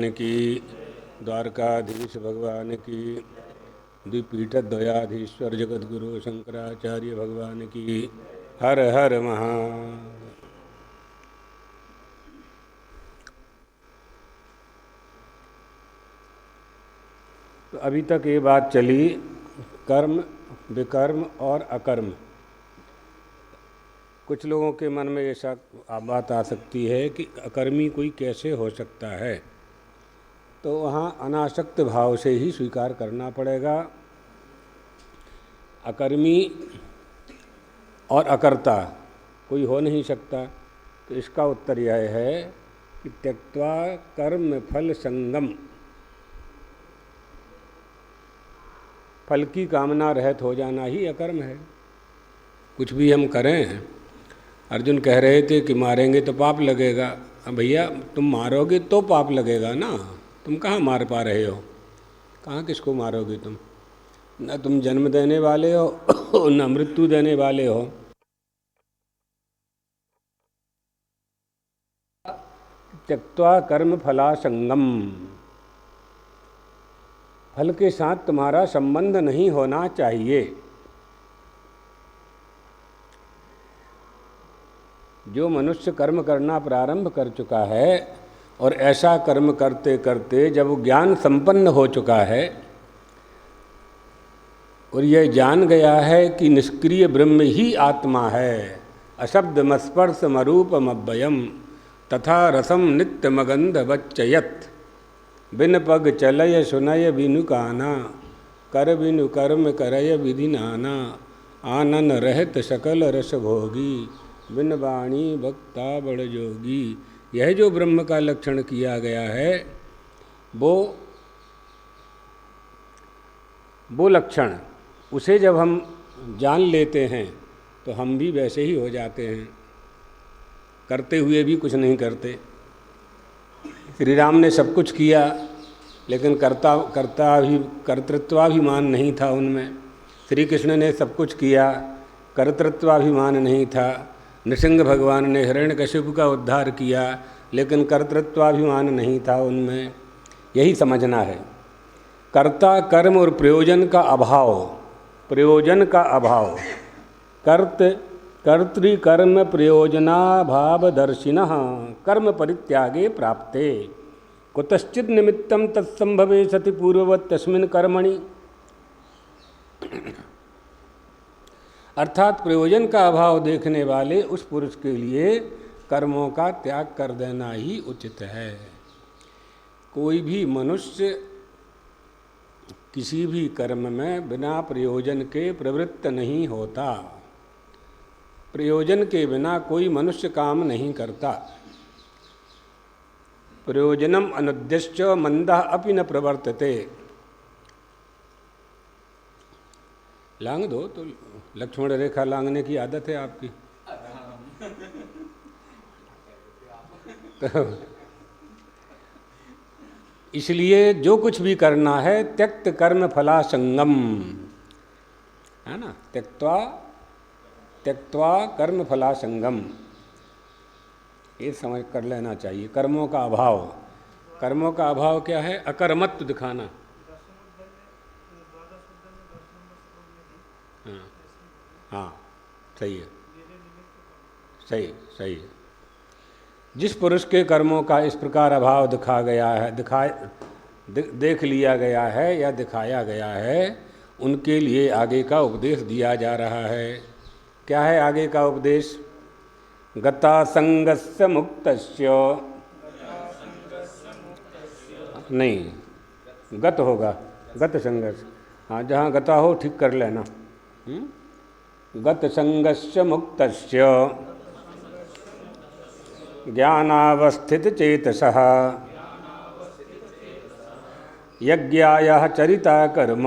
की, द्वारकाधीश भगवान की, द्विपीठ द्वयाधीश्वर जगद्गुरु शंकराचार्य भगवान की। हर हर महा। तो अभी तक ये बात चली कर्म, विकर्म और अकर्म। कुछ लोगों के मन में ऐसा बात आ सकती है कि अकर्मी कोई कैसे हो सकता है, तो वहाँ अनासक्त भाव से ही स्वीकार करना पड़ेगा। अकर्मी और अकर्ता कोई हो नहीं सकता। तो इसका उत्तर यह है कि त्यक्त्वा कर्म फल संगम, फल की कामना रहित हो जाना ही अकर्म है। कुछ भी हम करें, अर्जुन कह रहे थे कि मारेंगे तो पाप लगेगा। अब भैया तुम मारोगे तो पाप लगेगा ना, तुम कहाँ मार पा रहे हो, कहाँ किसको मारोगे तुम? न तुम जन्म देने वाले हो न मृत्यु देने वाले हो। त्यक्त्वा कर्म फला संगम, फल के साथ तुम्हारा संबंध नहीं होना चाहिए। जो मनुष्य कर्म करना प्रारंभ कर चुका है और ऐसा कर्म करते करते जब वो ज्ञान संपन्न हो चुका है और यह जान गया है कि निष्क्रिय ब्रह्म ही आत्मा है, अशब्दमस्पर्श मरूपमव्ययम तथा रसम नित्यमगंध बच्चयत, बिन पग चलय सुनय बिनु काना, कर बिनु कर्म करय विधि नाना, आनन रहत सकल रस भोगी, बिन वाणी भक्ता बड़ जोगी। यह जो ब्रह्म का लक्षण किया गया है वो लक्षण, उसे जब हम जान लेते हैं तो हम भी वैसे ही हो जाते हैं, करते हुए भी कुछ नहीं करते। श्री राम ने सब कुछ किया लेकिन कर्तृत्वाभिमान नहीं था उनमें। श्री कृष्ण ने सब कुछ किया, कर्तृत्वाभिमान नहीं था। नृसिंह भगवान ने हिरण्यकशिपु का उद्धार किया लेकिन कर्तृत्वाभिमान नहीं था उनमें। यही समझना है। कर्ता कर्म और प्रयोजन का अभाव, प्रयोजन का अभाव, कर्तृकर्म प्रयोजनाभावदर्शिनः कर्म परित्यागे प्राप्ते, कुतश्चित् निमित्तं तत्संभवे सति पूर्ववत् तस्मिन् कर्मणि। अर्थात प्रयोजन का अभाव देखने वाले उस पुरुष के लिए कर्मों का त्याग कर देना ही उचित है। कोई भी मनुष्य किसी भी कर्म में बिना प्रयोजन के प्रवृत्त नहीं होता। प्रयोजन के बिना कोई मनुष्य काम नहीं करता। प्रयोजनम अनुद्देश्य मंदः अपि न प्रवर्तते। लांग दो तो, लक्ष्मण रेखा लांगने की आदत है आपकी। तो इसलिए जो कुछ भी करना है त्यक्त कर्म फला संगम, है ना, त्यक्त्वा कर्म फला संगम, ये समझ कर लेना चाहिए। कर्मों का अभाव, कर्मों का अभाव क्या है? अकर्मत्व दिखाना। हाँ हाँ, सही है, सही सही है। जिस पुरुष के कर्मों का इस प्रकार अभाव दिखा गया है, देख लिया गया है या दिखाया गया है, उनके लिए आगे का उपदेश दिया जा रहा है। क्या है आगे का उपदेश? गता संगस्य मुक्तस्य, नहीं, गत होगा, गत संगस्य। हाँ, जहाँ गता हो ठीक कर लेना। गत संगस्य मुक्तस्य ज्ञानावस्थित चेतसः यज्ञायः चरिता कर्म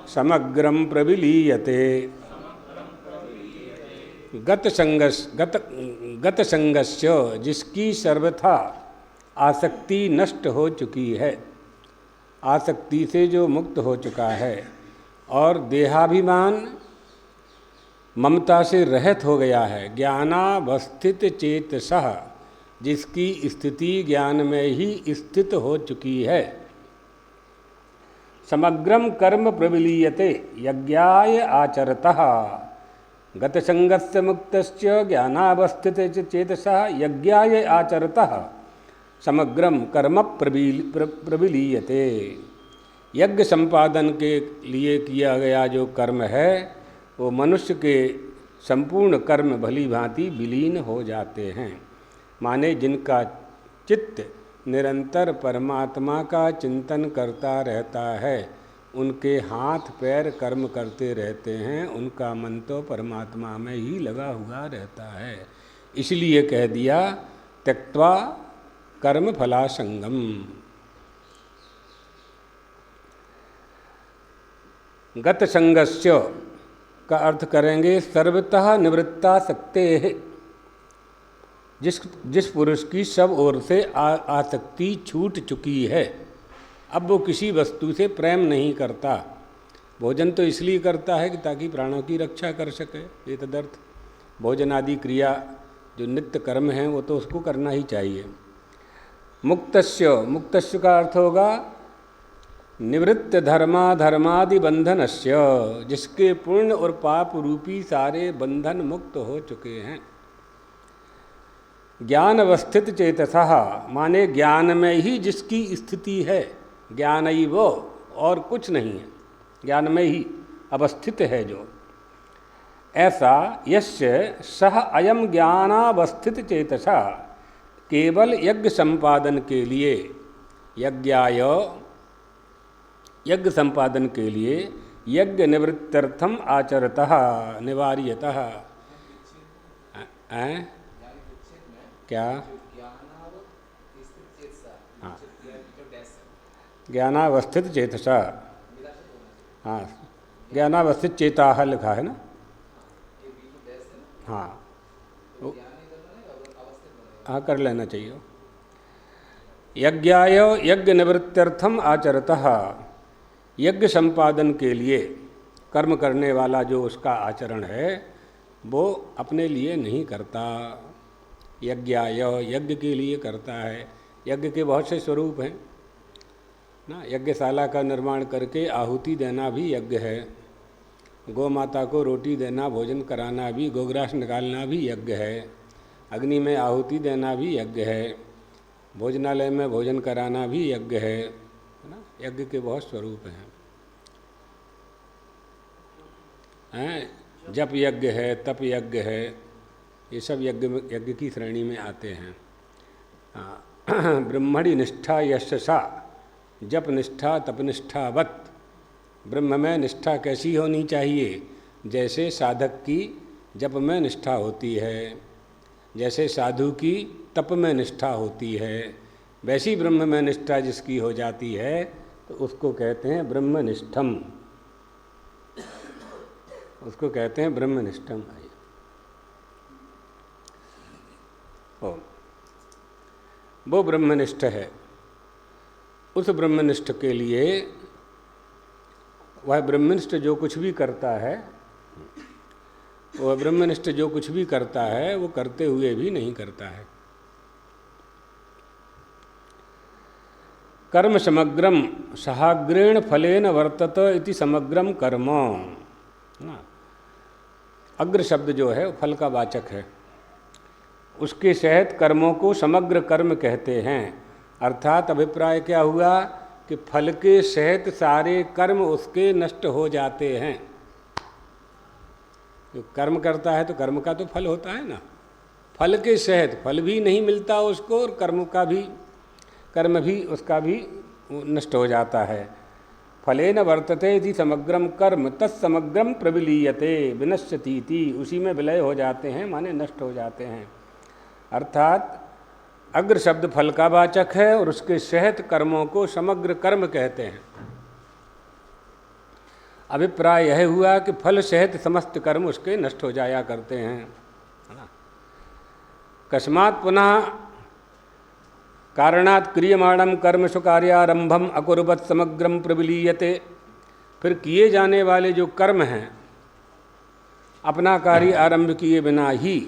समग्रं प्रविलीयते। गत संगस्य, जिसकी सर्वथा आसक्ति नष्ट हो चुकी है, आसक्ति से जो मुक्त हो चुका है और देहाभिमान ममता से रहित हो गया है। ज्ञानावस्थित चेतसः, जिसकी स्थिति ज्ञान में ही स्थित हो चुकी है। समग्रम कर्म प्रविलीयते यज्ञाय आचरतः गतसंगस्य मुक्तस्य ज्ञानावस्थित चेतसा यज्ञाय आचरतः समग्रम कर्म प्रविलीयते। यज्ञ संपादन के लिए किया गया जो कर्म है वो मनुष्य के संपूर्ण कर्म भली भांति विलीन हो जाते हैं। माने जिनका चित्त निरंतर परमात्मा का चिंतन करता रहता है, उनके हाथ पैर कर्म करते रहते हैं, उनका मन तो परमात्मा में ही लगा हुआ रहता है। इसलिए कह दिया त्यक्त्वा कर्म फलासंगम। गत संगस्य का अर्थ करेंगे सर्वतः निवृत्ता सकते। जिस पुरुष की सब ओर से आसक्ति छूट चुकी है, अब वो किसी वस्तु से प्रेम नहीं करता। भोजन तो इसलिए करता है कि ताकि प्राणों की रक्षा कर सके, ये तदर्थ। भोजन आदि क्रिया जो नित्य कर्म हैं वो तो उसको करना ही चाहिए। मुक्तस्य का अर्थ होगा निवृत्त धर्मादि बंधनस्य, जिसके पुण्य और पाप रूपी सारे बंधन मुक्त हो चुके हैं। ज्ञान अवस्थित चेतसः माने ज्ञान में ही जिसकी स्थिति है, ज्ञान ही वो और कुछ नहीं है, ज्ञान में ही अवस्थित है जो, ऐसा यस्य सह अयम ज्ञानावस्थित चेतसा, केवल यज्ञ संपादन के लिए, यज्ञ संपादन के लिए यज्ञ निवृत्त्यर्थम आचरतः निवार्यतः। क्या? हाँ, ज्ञानावस्थित चेतसा। हाँ, ज्ञानावस्थित चेताः लिखा है ना। हाँ हाँ, कर लेना चाहिए। यज्ञाय यज्ञ निवृत्त्यर्थम आचरतः, यज्ञ संपादन के लिए कर्म करने वाला जो उसका आचरण है वो अपने लिए नहीं करता। यज्ञाय यज्ञ के लिए करता है। यज्ञ के बहुत से स्वरूप हैं ना। यज्ञशाला का निर्माण करके आहुति देना भी यज्ञ है। गौ माता को रोटी देना, भोजन कराना भी, गोग्रास निकालना भी यज्ञ है। अग्नि में आहुति देना भी यज्ञ है। भोजनालय में भोजन कराना भी यज्ञ है ना। यज्ञ के बहुत स्वरूप हैं। जप यज्ञ है, तप यज्ञ है, ये सब यज्ञ की श्रेणी में आते हैं। ब्रह्मणि निष्ठा यशसा, जप निष्ठा तप निष्ठावत। ब्रह्म में निष्ठा कैसी होनी चाहिए? जैसे साधक की जप में निष्ठा होती है, जैसे साधु की तप में निष्ठा होती है, वैसी ब्रह्म में निष्ठा जिसकी हो जाती है तो उसको कहते हैं ब्रह्मनिष्ठम, उसको कहते हैं ब्रह्मनिष्ठम। वो ब्रह्मनिष्ठ है। उस ब्रह्मनिष्ठ के लिए वह ब्रह्मनिष्ठ जो कुछ भी करता है, वह ब्रह्मनिष्ठ जो कुछ भी करता है वो करते हुए भी नहीं करता है। कर्म समग्रम सहाग्रेण फलेन वर्तत इति समग्रम कर्म। अग्र शब्द जो है फल का वाचक है। उसके सहित कर्मों को समग्र कर्म कहते हैं। अर्थात अभिप्राय क्या हुआ कि फल के सहित सारे कर्म उसके नष्ट हो जाते हैं। जो कर्म करता है तो कर्म का तो फल होता है ना। फल के सहित फल भी नहीं मिलता उसको और कर्म भी उसका भी नष्ट हो जाता है। फलेन वर्तते इति समग्रम कर्म तत्समग्रम प्रविलीयते विनश्यतीति, उसी में विलय हो जाते हैं, माने नष्ट हो जाते हैं। अर्थात अग्र शब्द फल का वाचक है और उसके सहित कर्मों को समग्र कर्म कहते हैं। अभिप्राय यह हुआ कि फल सहित समस्त कर्म उसके नष्ट हो जाया करते हैं, है ना। कस्मात् पुनः कारणात् क्रियमाणम कर्म सुकार्यारंभम अकुर्वत समग्रम प्रविलीयते। फिर किए जाने वाले जो कर्म हैं अपना कार्य आरंभ किए बिना ही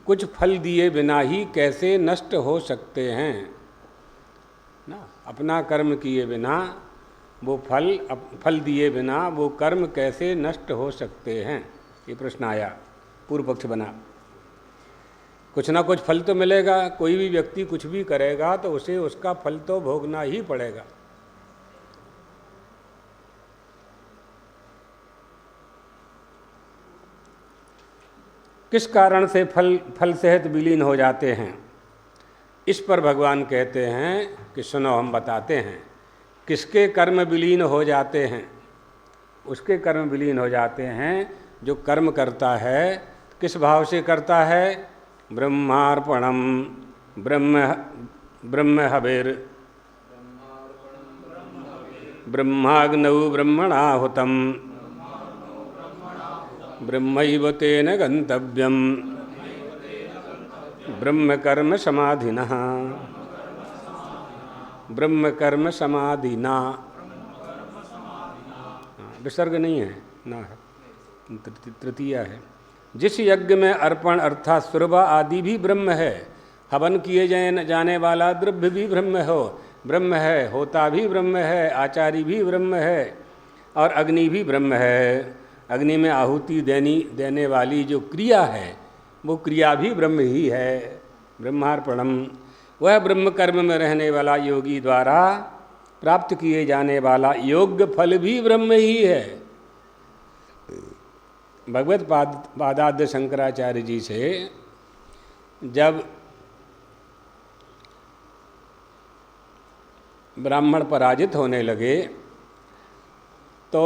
कुछ फल दिए बिना ही कैसे नष्ट हो सकते हैं ना। अपना कर्म किए बिना वो फल दिए बिना वो कर्म कैसे नष्ट हो सकते हैं, ये प्रश्न आया, पूर्व पक्ष बना। कुछ ना कुछ फल तो मिलेगा, कोई भी व्यक्ति कुछ भी करेगा तो उसे उसका फल तो भोगना ही पड़ेगा। किस कारण से फल सहित विलीन हो जाते हैं, इस पर भगवान कहते हैं कि सुनो हम बताते हैं। किसके कर्म विलीन हो जाते हैं? उसके कर्म विलीन हो जाते हैं जो कर्म करता है। किस भाव से करता है? ब्रह्मार्पणम ब्रह्म हविर ब्रह्माग्नौ ब्रह्मणाहुतम ब्रह्मैव तेन गंतव्यम ब्रह्म कर्म समाधिनः। ब्रह्म कर्म समाधिना, विसर्ग नहीं है ना, है तृतीय है। जिस यज्ञ में अर्पण अर्थात सुरभा आदि भी ब्रह्म है, हवन किए जाने वाला द्रव्य भी ब्रह्म है, होता भी ब्रह्म है, आचारी भी ब्रह्म है और अग्नि भी ब्रह्म है। अग्नि में आहुति देने वाली जो क्रिया है वो क्रिया भी ब्रह्म ही है। ब्रह्मार्पणम, वह ब्रह्म कर्म में रहने वाला योगी द्वारा प्राप्त किए जाने वाला योग्य फल भी ब्रह्म ही है। भगवत पादाद्य शंकराचार्य जी से जब ब्राह्मण पराजित होने लगे तो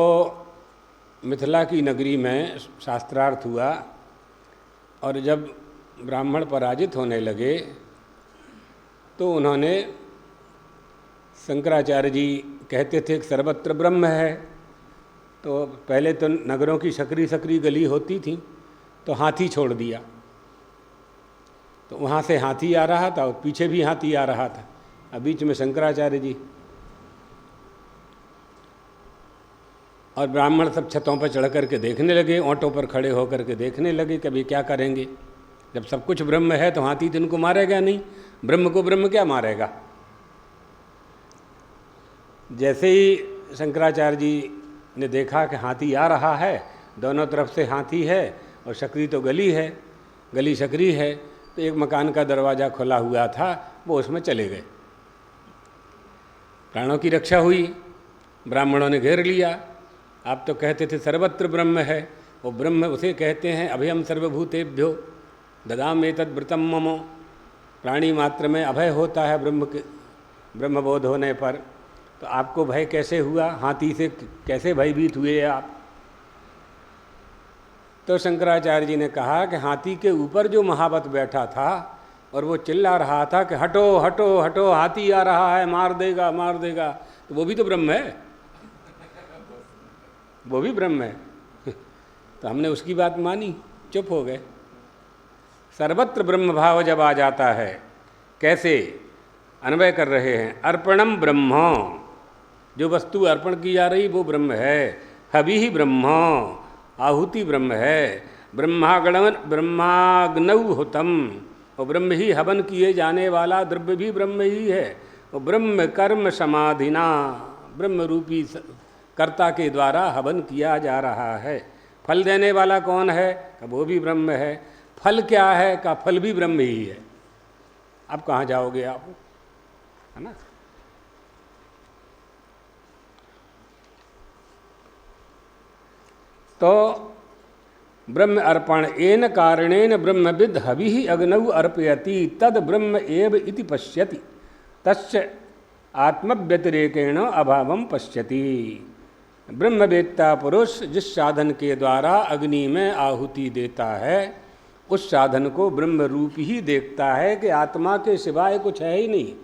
मिथिला की नगरी में शास्त्रार्थ हुआ, और जब ब्राह्मण पराजित होने लगे तो उन्होंने, शंकराचार्य जी कहते थे कि सर्वत्र ब्रह्म है, तो पहले तो नगरों की सकरी सकरी गली होती थी तो हाथी छोड़ दिया, तो वहाँ से हाथी आ रहा था और पीछे भी हाथी आ रहा था, और बीच में शंकराचार्य जी, और ब्राह्मण सब छतों पर चढ़ करके देखने लगे, ओंटों पर खड़े होकर के देखने लगे कि अभी क्या करेंगे। जब सब कुछ ब्रह्म है तो हाथी तो इनको मारेगा नहीं, ब्रह्म को ब्रह्म क्या मारेगा। जैसे ही शंकराचार्य जी ने देखा कि हाथी आ रहा है, दोनों तरफ से हाथी है और सकरी तो गली है, गली सकरी है, तो एक मकान का दरवाज़ा खुला हुआ था, वो उसमें चले गए। प्राणों की रक्षा हुई, ब्राह्मणों ने घेर लिया। आप तो कहते थे सर्वत्र ब्रह्म है, वो ब्रह्म उसे कहते हैं अभयम सर्वभूतेभ्यो ददाम एतद् व्रतम ममो। प्राणी मात्र में अभय होता है ब्रह्मबोध होने पर। तो आपको भय कैसे हुआ, हाथी से कैसे भयभीत हुए आप? तो शंकराचार्य जी ने कहा कि हाथी के ऊपर जो महावत बैठा था और वो चिल्ला रहा था कि हटो हटो हटो, हाथी आ रहा है, मार देगा मार देगा, तो वो भी तो ब्रह्म है, वो भी ब्रह्म है। तो हमने उसकी बात मानी, चुप हो गए। सर्वत्र ब्रह्म भाव जब आ जाता है, कैसे अन्वय कर रहे हैं, अर्पणम ब्रह्म, जो वस्तु अर्पण की जा रही वो ब्रह्म है, हवि ही ब्रह्म, आहुति ब्रह्म है, ब्रह्माग्नौ हुतम, और ब्रह्म ही हवन किए जाने वाला द्रव्य भी ब्रह्म ही है, और ब्रह्म कर्म समाधिना, ब्रह्म रूपी कर्ता के द्वारा हवन किया जा रहा है। फल देने वाला कौन है? का वो भी ब्रह्म है। फल क्या है? का फल भी ब्रह्म ही है। अब कहाँ जाओगे आप, है ना। तो ब्रह्म अर्पण एन कारणेन ब्रह्मविद् हविः अग्नौ अर्पयति तद ब्रह्म एव इति पश्यति तस्य आत्मव्यतिरेकेण अभावम पश्यति। ब्रह्मवेत्ता पुरुष जिस साधन के द्वारा अग्नि में आहुति देता है उस साधन को ब्रह्म रूप ही देखता है कि आत्मा के सिवाय कुछ है ही नहीं।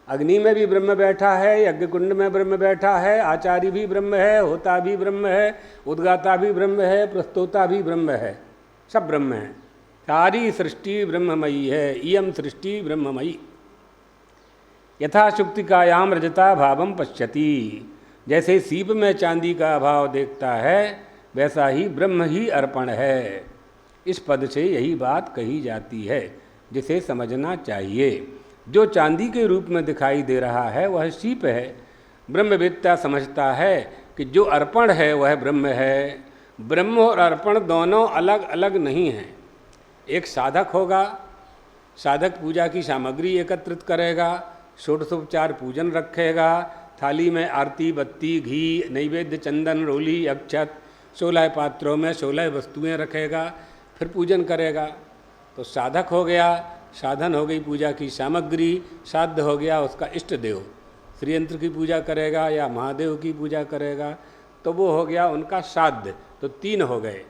अग्नि में भी ब्रह्म बैठा है, यज्ञ कुंड में ब्रह्म बैठा है, आचार्य भी ब्रह्म है, होता भी ब्रह्म है, उद्गाता भी ब्रह्म है, प्रस्तोता भी ब्रह्म है, सब ब्रह्म है। सारी सृष्टि ब्रह्ममयी है, इयम सृष्टि ब्रह्ममयी। यथा शुक्तिकायाम रजता भावम पश्यति, जैसे सीप में चांदी का अभाव देखता है वैसा ही ब्रह्म ही अर्पण है। इस पद से यही बात कही जाती है, जिसे समझना चाहिए। जो चांदी के रूप में दिखाई दे रहा है वह सीप है। ब्रह्मवेत्ता समझता है कि जो अर्पण है वह ब्रह्म है। ब्रह्म और अर्पण दोनों अलग अलग नहीं हैं। एक साधक होगा, साधक पूजा की सामग्री एकत्रित करेगा, षोडशोपचार पूजन रखेगा, थाली में आरती, बत्ती, घी, नैवेद्य, चंदन, रोली, अक्षत, 16 पात्रों में 16 वस्तुएं रखेगा, फिर पूजन करेगा। तो साधक हो गया, साधन हो गई पूजा की सामग्री, साध्य हो गया उसका इष्ट देव। श्रीयंत्र की पूजा करेगा या महादेव की पूजा करेगा तो वो हो गया उनका साध्य। तो 3 हो गए,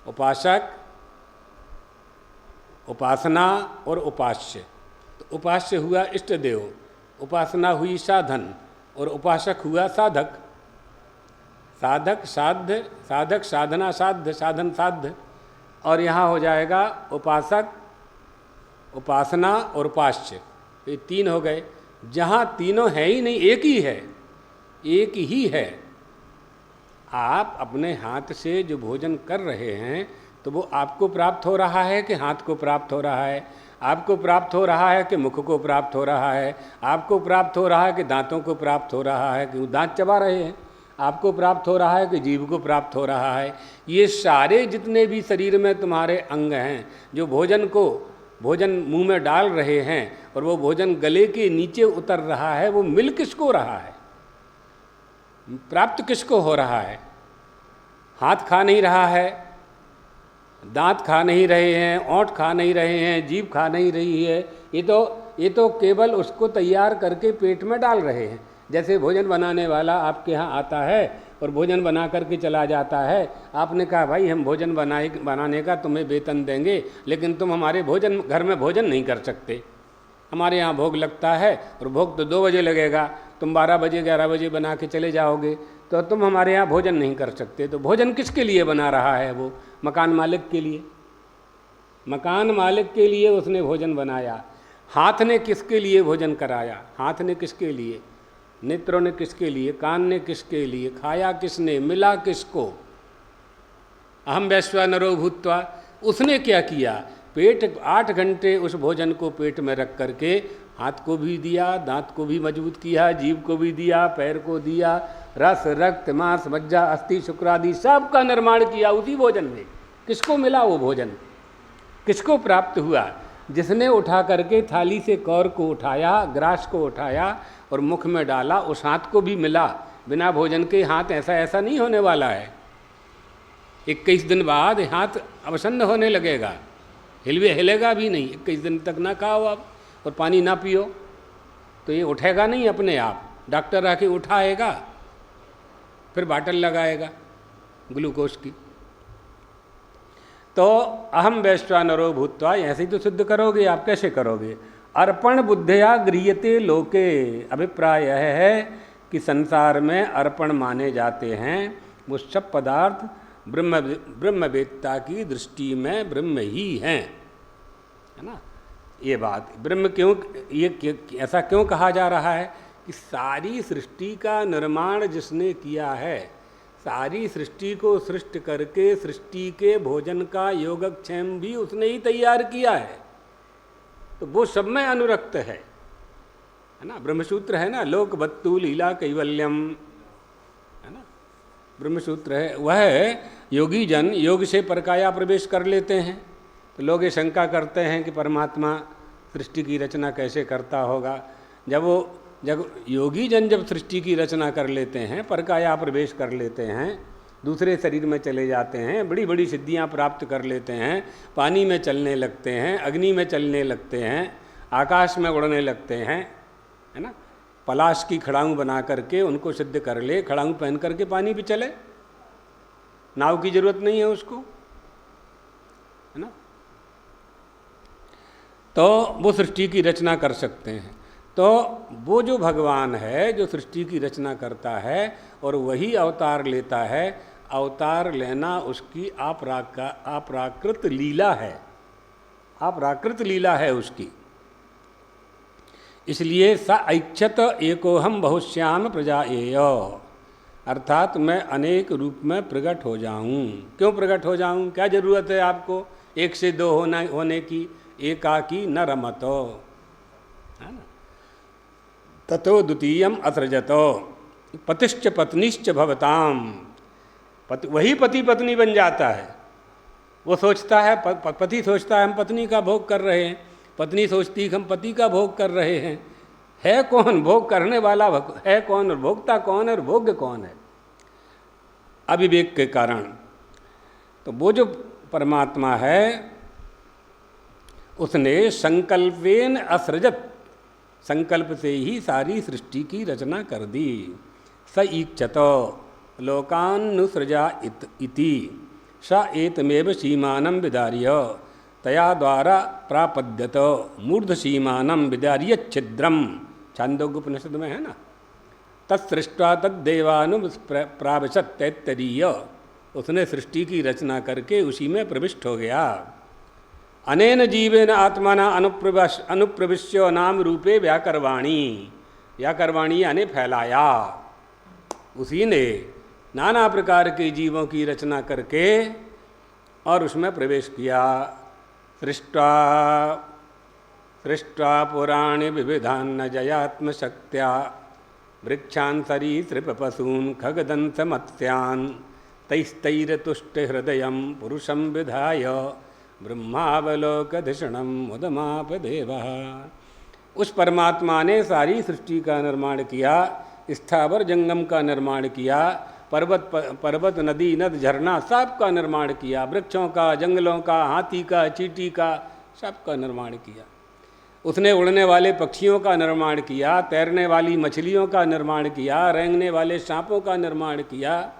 उपासक, उपासना और उपास्य। तो उपास्य हुआ इष्ट देव, उपासना हुई साधन और उपासक हुआ साधक। साधक साध्य, साधक साधना साध्य, साधन साध्य। और यहाँ हो जाएगा उपासक, उपासना और उपास्य। ये 3 हो गए। जहाँ तीनों है ही नहीं, एक ही है, एक ही है। आप अपने हाथ से जो भोजन कर रहे हैं तो वो आपको प्राप्त हो रहा है कि हाथ को प्राप्त हो रहा है? आपको प्राप्त हो रहा है कि मुख को प्राप्त हो रहा है? आपको प्राप्त हो रहा है कि दांतों को प्राप्त हो रहा है कि दांत चबा रहे हैं? आपको प्राप्त हो रहा है कि जीभ को प्राप्त हो रहा है? ये सारे जितने भी शरीर में तुम्हारे अंग हैं जो भोजन मुंह में डाल रहे हैं और वो भोजन गले के नीचे उतर रहा है, वो मिल किसको रहा है? प्राप्त किसको हो रहा है? हाथ खा नहीं रहा है, दांत खा नहीं रहे हैं, ओंठ खा नहीं रहे हैं, जीभ खा नहीं रही है। ये तो केवल उसको तैयार करके पेट में डाल रहे हैं। जैसे भोजन बनाने वाला आपके यहाँ आता है और भोजन बना करके चला जाता है। आपने कहा भाई हम भोजन बनाने का तुम्हें वेतन देंगे, लेकिन तुम हमारे घर में भोजन नहीं कर सकते। हमारे यहाँ भोग लगता है और भोग तो 2 बजे लगेगा, तुम 12 बजे 11 बजे बना के चले जाओगे, तो तुम हमारे यहाँ भोजन नहीं कर सकते। तो भोजन किसके लिए बना रहा है? वो मकान मालिक के लिए। मकान मालिक के लिए उसने भोजन बनाया। हाथ ने किसके लिए भोजन कराया? हाथ ने किसके लिए? नेत्रों ने किसके लिए? कान ने किसके लिए? खाया किसने? मिला किसको? अहम वैश्वानरो भूत्वा, उसने क्या किया? पेट 8 घंटे उस भोजन को पेट में रख करके हाथ को भी दिया, दांत को भी मजबूत किया, जीभ को भी दिया, पैर को दिया, रस, रक्त, मांस, मज्जा, अस्थि, शुक्र आदि सब का निर्माण किया उसी भोजन में। किसको मिला वो भोजन? किसको प्राप्त हुआ? जिसने उठा करके थाली से कौर को उठाया, ग्रास को उठाया और मुख में डाला, उस हाथ को भी मिला। बिना भोजन के हाथ ऐसा नहीं होने वाला है। 21 दिन बाद हाथ अवसन्न होने लगेगा, हिलेगा भी नहीं। 21 दिन तक ना खाओ आप और पानी ना पियो तो ये उठेगा नहीं अपने आप। डॉक्टर आके उठाएगा, फिर बाटल लगाएगा ग्लूकोज की। तो अहम वैश्वानरो भूत्वा ऐसे ही तो सिद्ध करोगे आप। कैसे करोगे? अर्पण बुद्धया गृह्यते लोके। अभिप्राय यह है कि संसार में अर्पण माने जाते हैं वो सब पदार्थ ब्रह्मवेत्ता की दृष्टि में ब्रह्म ही हैं, है ना। ये बात ब्रह्म क्यों, ये ऐसा क्यों कहा जा रहा है कि सारी सृष्टि का निर्माण जिसने किया है, सारी सृष्टि को सृष्टि करके सृष्टि के भोजन का योगक्षेम भी उसने ही तैयार किया है, तो वो सब में अनुरक्त है ना। ब्रह्मसूत्र है ना, लोक बत्तु लीला कैवल्यम, है ना, ब्रह्मसूत्र है। वह योगी जन योग से परकाया प्रवेश कर लेते हैं। तो लोग ये शंका करते हैं कि परमात्मा सृष्टि की रचना कैसे करता होगा। जब योगी जन जब सृष्टि की रचना कर लेते हैं, परकाया प्रवेश कर लेते हैं, दूसरे शरीर में चले जाते हैं, बड़ी बड़ी सिद्धियां प्राप्त कर लेते हैं, पानी में चलने लगते हैं, अग्नि में चलने लगते हैं, आकाश में उड़ने लगते हैं, है ना। पलाश की खड़ाऊँ बना करके उनको सिद्ध कर ले, खड़ाऊँ पहन करके पानी भी चले, नाव की जरूरत नहीं है उसको, है ना। तो वो सृष्टि की रचना कर सकते हैं। तो वो जो भगवान है जो सृष्टि की रचना करता है और वही अवतार लेता है, अवतार लेना उसकी अपराकृत लीला है, अपराकृत लीला है उसकी। इसलिए स ऐच्छत एकोहम बहुश्याम प्रजाएय, अर्थात मैं अनेक रूप में प्रकट हो जाऊं। क्यों प्रकट हो जाऊं? क्या जरूरत है आपको एक से दो होने की? एकाकी न रमतो, है ना। ततो द्वितीयम असृजतो पतिश्च पत्नीश्च भवताम। वही पति पत्नी बन जाता है। वो सोचता है, पति सोचता है हम पत्नी का भोग कर रहे हैं, पत्नी सोचती है हम पति का भोग कर रहे हैं। है कौन भोग करने वाला? है कौन और भोगता कौन है और भोग्य कौन है? अविवेक के कारण। तो वो जो परमात्मा है उसने संकल्पेन असृजत, संकल्प से ही सारी सृष्टि की रचना कर दी। स ईक्षतो लोकान्नुसृजा इति स एतमेव सीमानं विदार्य तया द्वारा प्रापद्यत मूर्ध सीमानं विदार्य छिद्रम। छांदोग्योपनिषद में है ना। तत्सृष्टा तद्देवानुप्राविशत तैत्तरीय। उसने सृष्टि की रचना करके उसी में प्रविष्ट हो गया। अनेन जीवेन आत्मना अनुप्रविश्य नाम रूपे व्याकरवाणी। व्याकरवाणी यानी फैलाया। उसी ने नाना प्रकार के जीवों की रचना करके और उसमें प्रवेश किया। सृष्ट्वा पुराणे विविधान्न जयात्म शक्त्या वृक्षान् सरीसृप पशून् खगदंस मत्स्यान् तैस्तैरतुष्ट हृदयं पुरुषं विधाय ब्रह्मावलोकधिषणं मुदमाप देवः। उस परमात्मा ने सारी सृष्टि का निर्माण किया, स्थावर जंगम का निर्माण किया, पर्वत नदी नद झरना सब का निर्माण किया, वृक्षों का, जंगलों का, हाथी का, चींटी का, सब का निर्माण किया। उसने उड़ने वाले पक्षियों का निर्माण किया, तैरने वाली मछलियों का निर्माण किया, रेंगने वाले सांपों का निर्माण किया,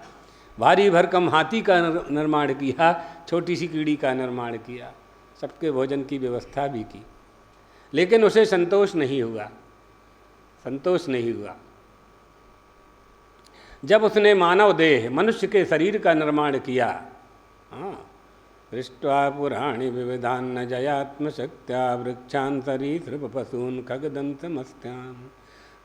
भारी भरकम हाथी का निर्माण किया, छोटी सी कीड़ी का निर्माण किया, सबके भोजन की व्यवस्था भी की। लेकिन उसे संतोष नहीं हुआ, संतोष नहीं हुआ। जब उसने मानव देह मनुष्य के शरीर का निर्माण किया, दृष्ट्वा पुराणी विविधान्न जयात्म शक्त्या वृक्षान् सरीसृप पशून् खगदंस मत्स्यान्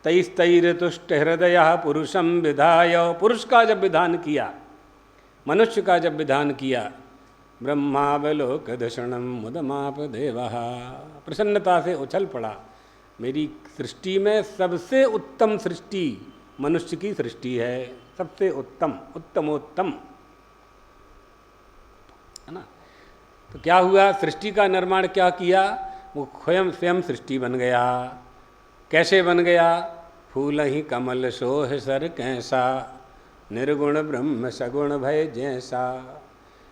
तैस्तैरतुष्ट हृदय पुरुषं विधाय। पुरुष का जब विधान किया, मनुष्य का जब विधान किया, ब्रह्मावलोकधिषणं मुदमाप देवः। प्रसन्नता से उछल पड़ा। मेरी सृष्टि में सबसे उत्तम सृष्टि मनुष्य की सृष्टि है, सबसे उत्तम, उत्तमोत्तम, है ना। तो क्या हुआ? सृष्टि का निर्माण क्या किया? वो स्वयं सृष्टि बन गया। कैसे बन गया? फूल ही कमल सोह सर कैसा निर्गुण ब्रह्म सगुण भय जैसा।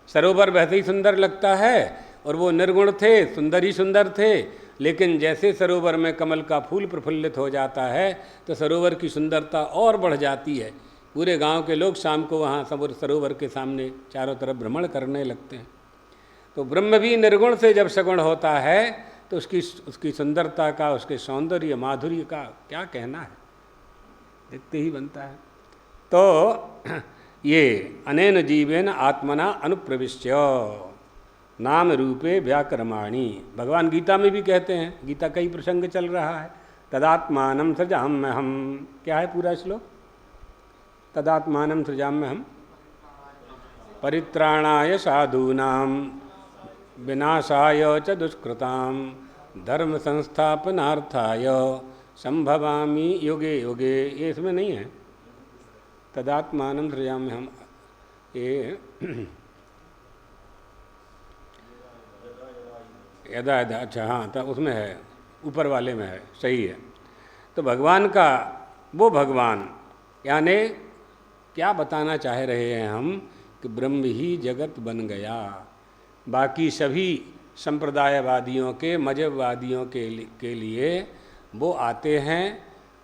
सरोवर वैसे ही सुंदर लगता है और वो निर्गुण थे, सुंदर ही सुंदर थे। लेकिन जैसे सरोवर में कमल का फूल प्रफुल्लित हो जाता है तो सरोवर की सुंदरता और बढ़ जाती है। पूरे गांव के लोग शाम को वहाँ सरोवर के सामने चारों तरफ भ्रमण करने लगते हैं। तो ब्रह्म भी निर्गुण से जब सगुण होता है तो उसकी सुंदरता का, उसके सौंदर्य माधुर्य का क्या कहना है, देखते ही बनता है। तो ये अनेन जीवेन आत्मना अनुप्रविश्य नाम रूपे व्याकरमाणी। भगवान गीता में भी कहते हैं, गीता कई प्रसंग चल रहा है, तदात्मानं सृजाम्यहम्। क्या है पूरा श्लोक? तदात्मानं सृजाम्यहम् परित्राणाय साधूनां विनाशाय च दुष्कृतां धर्म संस्थापनार्थाय संभवामि युगे युगे। ये इसमें नहीं है। तदात्मानं सृजाम्यहम्, ये यदा यदा, अच्छा हाँ, तो उसमें है, ऊपर वाले में है, सही है। तो भगवान का वो भगवान, यानी क्या बताना चाह रहे हैं हम कि ब्रह्म ही जगत बन गया। बाकी सभी संप्रदायवादियों के, मजहबवादियों के लिए वो आते हैं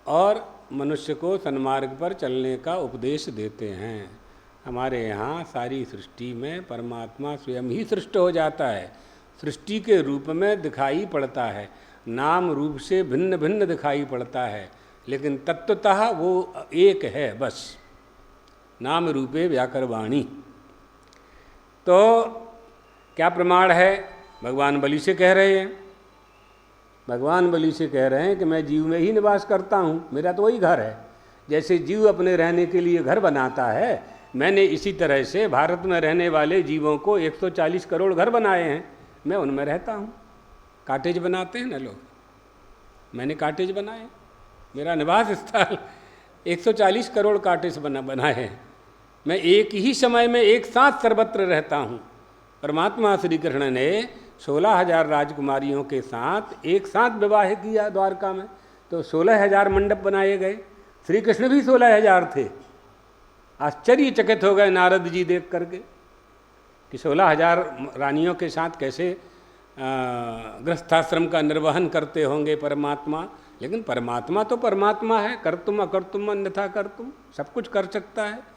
और मनुष्य को सन्मार्ग पर चलने का उपदेश देते हैं। हमारे यहाँ सारी सृष्टि में परमात्मा स्वयं ही सृष्ट हो जाता है, सृष्टि के रूप में दिखाई पड़ता है, नाम रूप से भिन्न भिन्न दिखाई पड़ता है, लेकिन तत्वतः वो एक है बस, नाम रूपे व्याकरवाणी। तो क्या प्रमाण है? भगवान बलि से कह रहे हैं, भगवान बलि से कह रहे हैं कि मैं जीव में ही निवास करता हूँ, मेरा तो वही घर है। जैसे जीव अपने रहने के लिए घर बनाता है, मैंने इसी तरह से भारत में रहने वाले जीवों को 140 करोड़ घर बनाए हैं, मैं उनमें रहता हूँ। काटेज बनाते हैं ना लोग, मैंने काटेज बनाए, मेरा निवास स्थल 140 करोड़ काटेज बनाए हैं। मैं एक ही समय में एक साथ सर्वत्र रहता हूँ। परमात्मा श्री कृष्ण ने 16,000 राजकुमारियों के साथ एक साथ विवाह किया द्वारका में, तो 16,000 मंडप बनाए गए। श्री कृष्ण भी 16,000 थे। आश्चर्यचकित हो गए नारद जी देख करके कि 16,000 रानियों के साथ कैसे गृहस्थाश्रम का निर्वहन करते होंगे परमात्मा। लेकिन परमात्मा तो परमात्मा है, कर्तुम अकर्तुम अन्यथा कर्तुम, सब कुछ कर सकता है।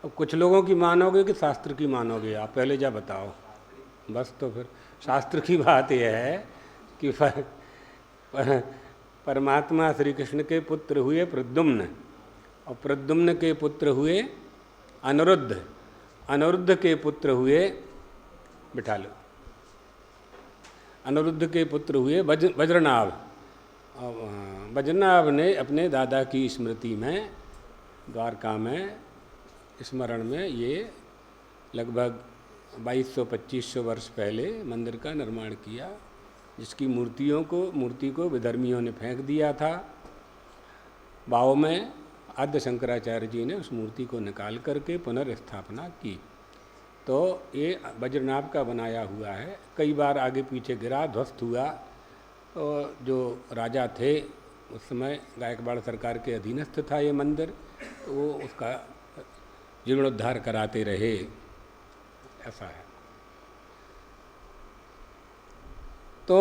अब कुछ लोगों की मानोगे कि शास्त्र की मानोगे? आप पहले जा बताओ। बस तो फिर शास्त्र की बात यह है कि परमात्मा श्री कृष्ण के पुत्र हुए प्रद्युम्न, और प्रद्युम्न के पुत्र हुए अनिरुद्ध, अनिरुद्ध के पुत्र हुए, बिठा लो, अनिरुद्ध के पुत्र हुए वज्रनाभ। वज्रनाभ ने अपने दादा की स्मृति में द्वारका में स्मरण में ये लगभग 2200-2500 वर्ष पहले मंदिर का निर्माण किया, जिसकी मूर्ति को विधर्मियों ने फेंक दिया था। बाव में आद्य शंकराचार्य जी ने उस मूर्ति को निकाल करके पुनर्स्थापना की। तो ये वज्रनाभ का बनाया हुआ है, कई बार आगे पीछे गिरा, ध्वस्त हुआ। तो जो राजा थे उस समय गायकवाड़ सरकार के अधीनस्थ था ये मंदिर, तो वो उसका जीर्णोद्धार कराते रहे, ऐसा है। तो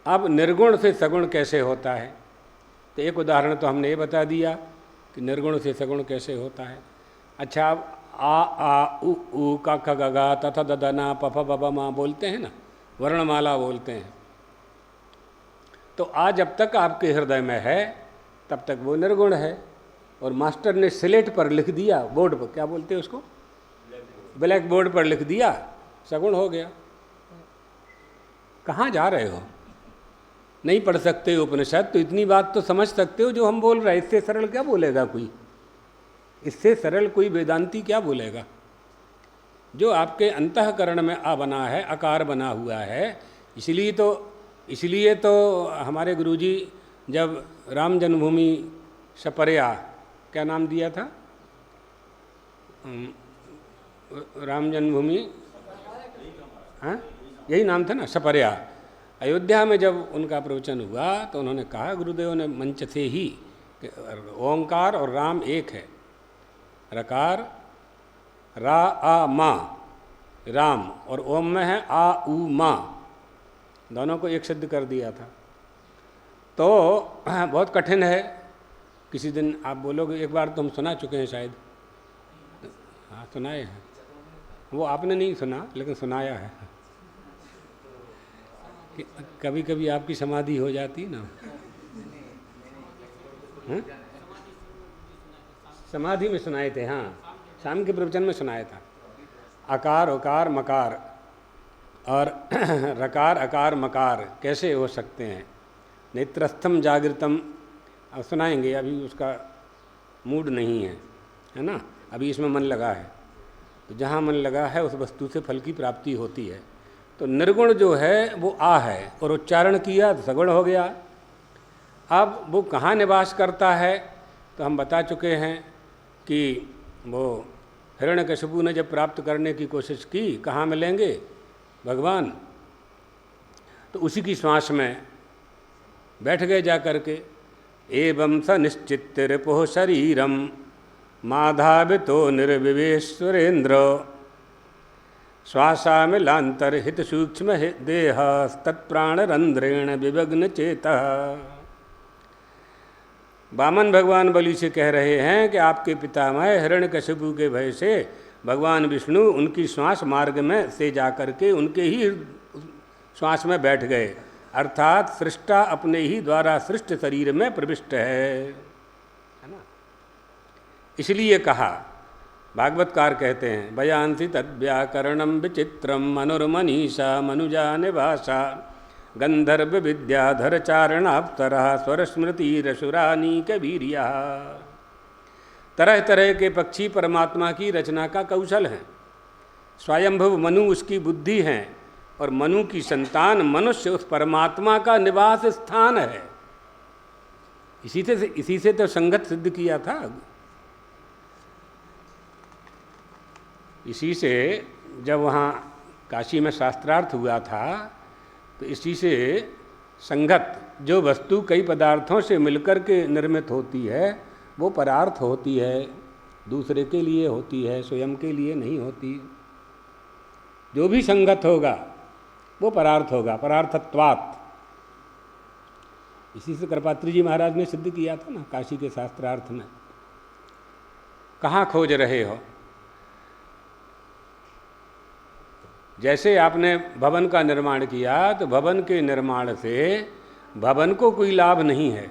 अब निर्गुण से सगुण कैसे होता है? तो एक उदाहरण तो हमने ये बता दिया कि निर्गुण से सगुण कैसे होता है। अच्छा, अब आ उ ऊ का ख ग गा त थ द द न प फ ब ब म बोलते हैं ना, वर्णमाला बोलते हैं। तो आज जब तक आपके हृदय में है तब तक वो निर्गुण है, और मास्टर ने स्लेट पर लिख दिया, बोर्ड पर, क्या बोलते हैं उसको, ब्लैक बोर्ड पर लिख दिया, सगुण हो गया। कहाँ जा रहे हो? नहीं पढ़ सकते उपनिषद तो इतनी बात तो समझ सकते हो जो हम बोल रहे हैं। इससे सरल क्या बोलेगा कोई? इससे सरल कोई वेदांती क्या बोलेगा? जो आपके अंतःकरण में आ बना है, आकार बना हुआ है। इसलिए तो हमारे गुरुजी जब राम जन्मभूमि सपरिया, क्या नाम दिया था, राम जन्मभूमि, हाँ यही नाम था ना, सपरिया। अयोध्या में जब उनका प्रवचन हुआ तो उन्होंने कहा, गुरुदेव ने मंच से ही, कि ओंकार और राम एक है। रकार रा आ मा राम, और ओम में है आ उ मा, दोनों को एक सिद्ध कर दिया था। तो बहुत कठिन है। किसी दिन आप बोलोगे, एक बार तो हम सुना चुके हैं शायद, हाँ सुनाए हैं, वो आपने नहीं सुना लेकिन सुनाया है कि कभी कभी आपकी समाधि हो जाती ना। हाँ? समाधि में सुनाए थे, हाँ शाम के प्रवचन में सुनाया था। आकार उकार मकार और रकार अकार मकार कैसे हो सकते हैं। नेत्रस्थम जागृतम, अब सुनाएंगे, अभी उसका मूड नहीं है ना, अभी इसमें मन लगा है। तो जहाँ मन लगा है उस वस्तु से फल की प्राप्ति होती है। तो निर्गुण जो है वो आ है, और उच्चारण किया तो सगुण हो गया। अब वो कहाँ निवास करता है तो हम बता चुके हैं कि वो हिरण्यकशिपु ने जब प्राप्त करने की कोशिश की, कहाँ मिलेंगे भगवान, तो उसी की श्वास में बैठ गए जा करके। एवं स निश्चित रिपुः शरीरम माधावितो निर्विवेश्वरेन्द्र श्वासामिलांतरहित सूक्ष्म देह तत्प्राणरंध्रेण विवग्न चेतः। वामन भगवान बलि से कह रहे हैं कि आपके पितामह हिरण्यकशिपु के भय से भगवान विष्णु उनकी श्वास मार्ग में से जाकर के उनके ही श्वास में बैठ गए, अर्थात सृष्टा अपने ही द्वारा सृष्ट शरीर में प्रविष्ट है ना। इसलिए कहा, भागवतकार कहते हैं, भयांसी तद्व्याकरणम विचित्रम मनुर्मनीषा मनुजा निवासा गंधर्व विद्याधर चारणाप्तरः स्वर स्मृति रसुरानी कबीरिया। तरह तरह के पक्षी परमात्मा की रचना का कौशल हैं। स्वयंभव मनु उसकी बुद्धि हैं और मनु की संतान मनुष्य उस परमात्मा का निवास स्थान है। इसी से तो संगत सिद्ध किया था। इसी से जब वहाँ काशी में शास्त्रार्थ हुआ था तो इसी से संगत, जो वस्तु कई पदार्थों से मिलकर के निर्मित होती है वो परार्थ होती है, दूसरे के लिए होती है, स्वयं के लिए नहीं होती। जो भी संगत होगा वो परार्थ होगा, परार्थत्वात्। इसी से कृपात्री जी महाराज ने सिद्ध किया था ना काशी के शास्त्रार्थ में। कहाँ खोज रहे हो? जैसे आपने भवन का निर्माण किया तो भवन के निर्माण से भवन को कोई लाभ नहीं है।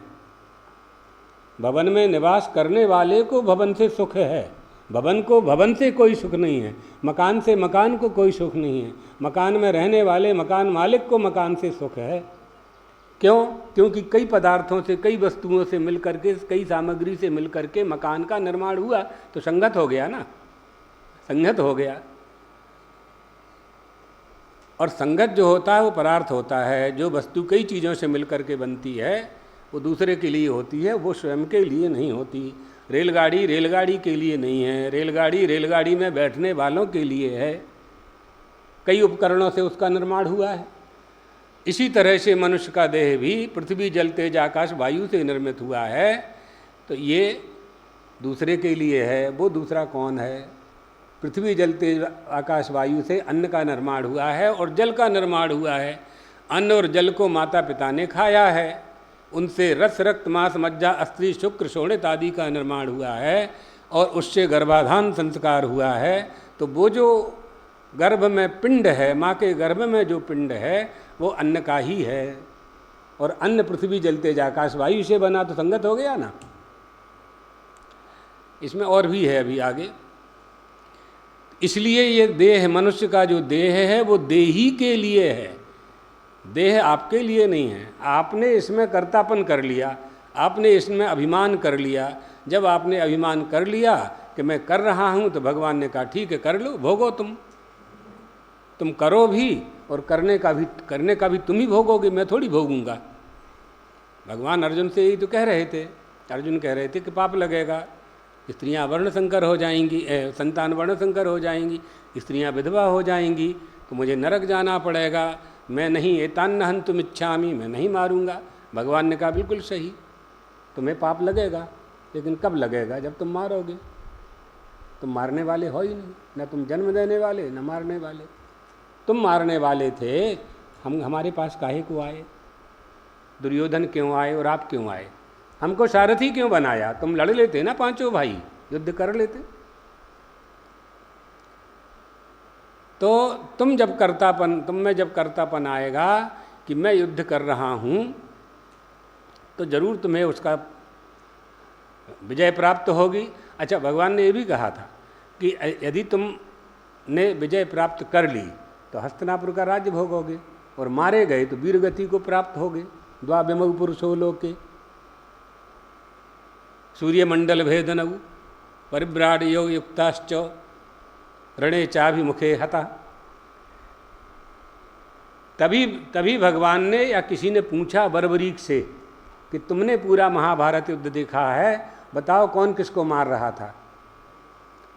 भवन में निवास करने वाले को भवन से सुख है, भवन को भवन से कोई सुख नहीं है, मकान से मकान को कोई सुख नहीं है, मकान में रहने वाले मकान मालिक को मकान से सुख है। क्यों? क्योंकि कई पदार्थों से, कई वस्तुओं से मिलकर के, कई सामग्री से मिलकर के मकान का निर्माण हुआ तो संगत हो गया ना, संगत हो गया। और संगत जो होता है वो परार्थ होता है। जो वस्तु कई चीज़ों से मिलकर के बनती है वो दूसरे के लिए होती है, वो स्वयं के लिए नहीं होती। रेलगाड़ी रेलगाड़ी के लिए नहीं है, रेलगाड़ी रेलगाड़ी में बैठने वालों के लिए है। कई उपकरणों से उसका निर्माण हुआ है। इसी तरह से मनुष्य का देह भी पृथ्वी जल तेज आकाश वायु से निर्मित हुआ है, तो ये दूसरे के लिए है। वो दूसरा कौन है? पृथ्वी जल तेज आकाश वायु से अन्न का निर्माण हुआ है और जल का निर्माण हुआ है। अन्न और जल को माता पिता ने खाया है, उनसे रस रक्त मांस मज्जा अस्थि शुक्र शोणित आदि का निर्माण हुआ है और उससे गर्भाधान संस्कार हुआ है। तो वो जो गर्भ में पिंड है, माँ के गर्भ में जो पिंड है वो अन्न का ही है। और अन्न पृथ्वी जल तेज आकाश वायु से बना तो संगत हो गया ना। इसमें और भी है अभी आगे। इसलिए ये देह, मनुष्य का जो देह है वो देही के लिए है, देह आपके लिए नहीं है। आपने इसमें कर्तापन कर लिया, आपने इसमें अभिमान कर लिया। जब आपने अभिमान कर लिया कि मैं कर रहा हूँ तो भगवान ने कहा ठीक है कर लो, भोगो तुम करो भी और करने का भी तुम ही भोगोगे, मैं थोड़ी भोगूंगा। भगवान अर्जुन से यही तो कह रहे थे। अर्जुन कह रहे थे कि पाप लगेगा, स्त्रियां वर्ण संकर हो जाएंगी, संतान वर्ण संकर हो जाएंगी, स्त्रियां विधवा हो जाएंगी, तो मुझे नरक जाना पड़ेगा। मैं नहीं, एतान्न हन्तुम इच्छामि, मैं नहीं मारूंगा। भगवान ने कहा बिल्कुल सही, तुम्हें पाप लगेगा, लेकिन कब लगेगा? जब तुम मारोगे। तुम मारने वाले हो ही नहीं, न तुम जन्म देने वाले न मारने वाले। तुम मारने वाले थे, हमारे पास काहे को आए? दुर्योधन क्यों आए और आप क्यों आए? हमको सारथी क्यों बनाया? तुम लड़ लेते ना, पांचों भाई युद्ध कर लेते। तो तुम में जब कर्तापन आएगा कि मैं युद्ध कर रहा हूँ, तो जरूर तुम्हें उसका विजय प्राप्त होगी। अच्छा, भगवान ने ये भी कहा था कि यदि तुमने विजय प्राप्त कर ली तो हस्तिनापुर का राज्य भोगोगे, और मारे गए तो वीरगति को प्राप्त होगे। द्वाविमौ पुरुषो लोके सूर्यमंडल भेदनऊ परिभ्राड योग युक्ताश्च रणे चाभिमुखे हता। तभी भगवान ने या किसी ने पूछा बर्बरीक से कि तुमने पूरा महाभारत युद्ध देखा है, बताओ कौन किसको मार रहा था?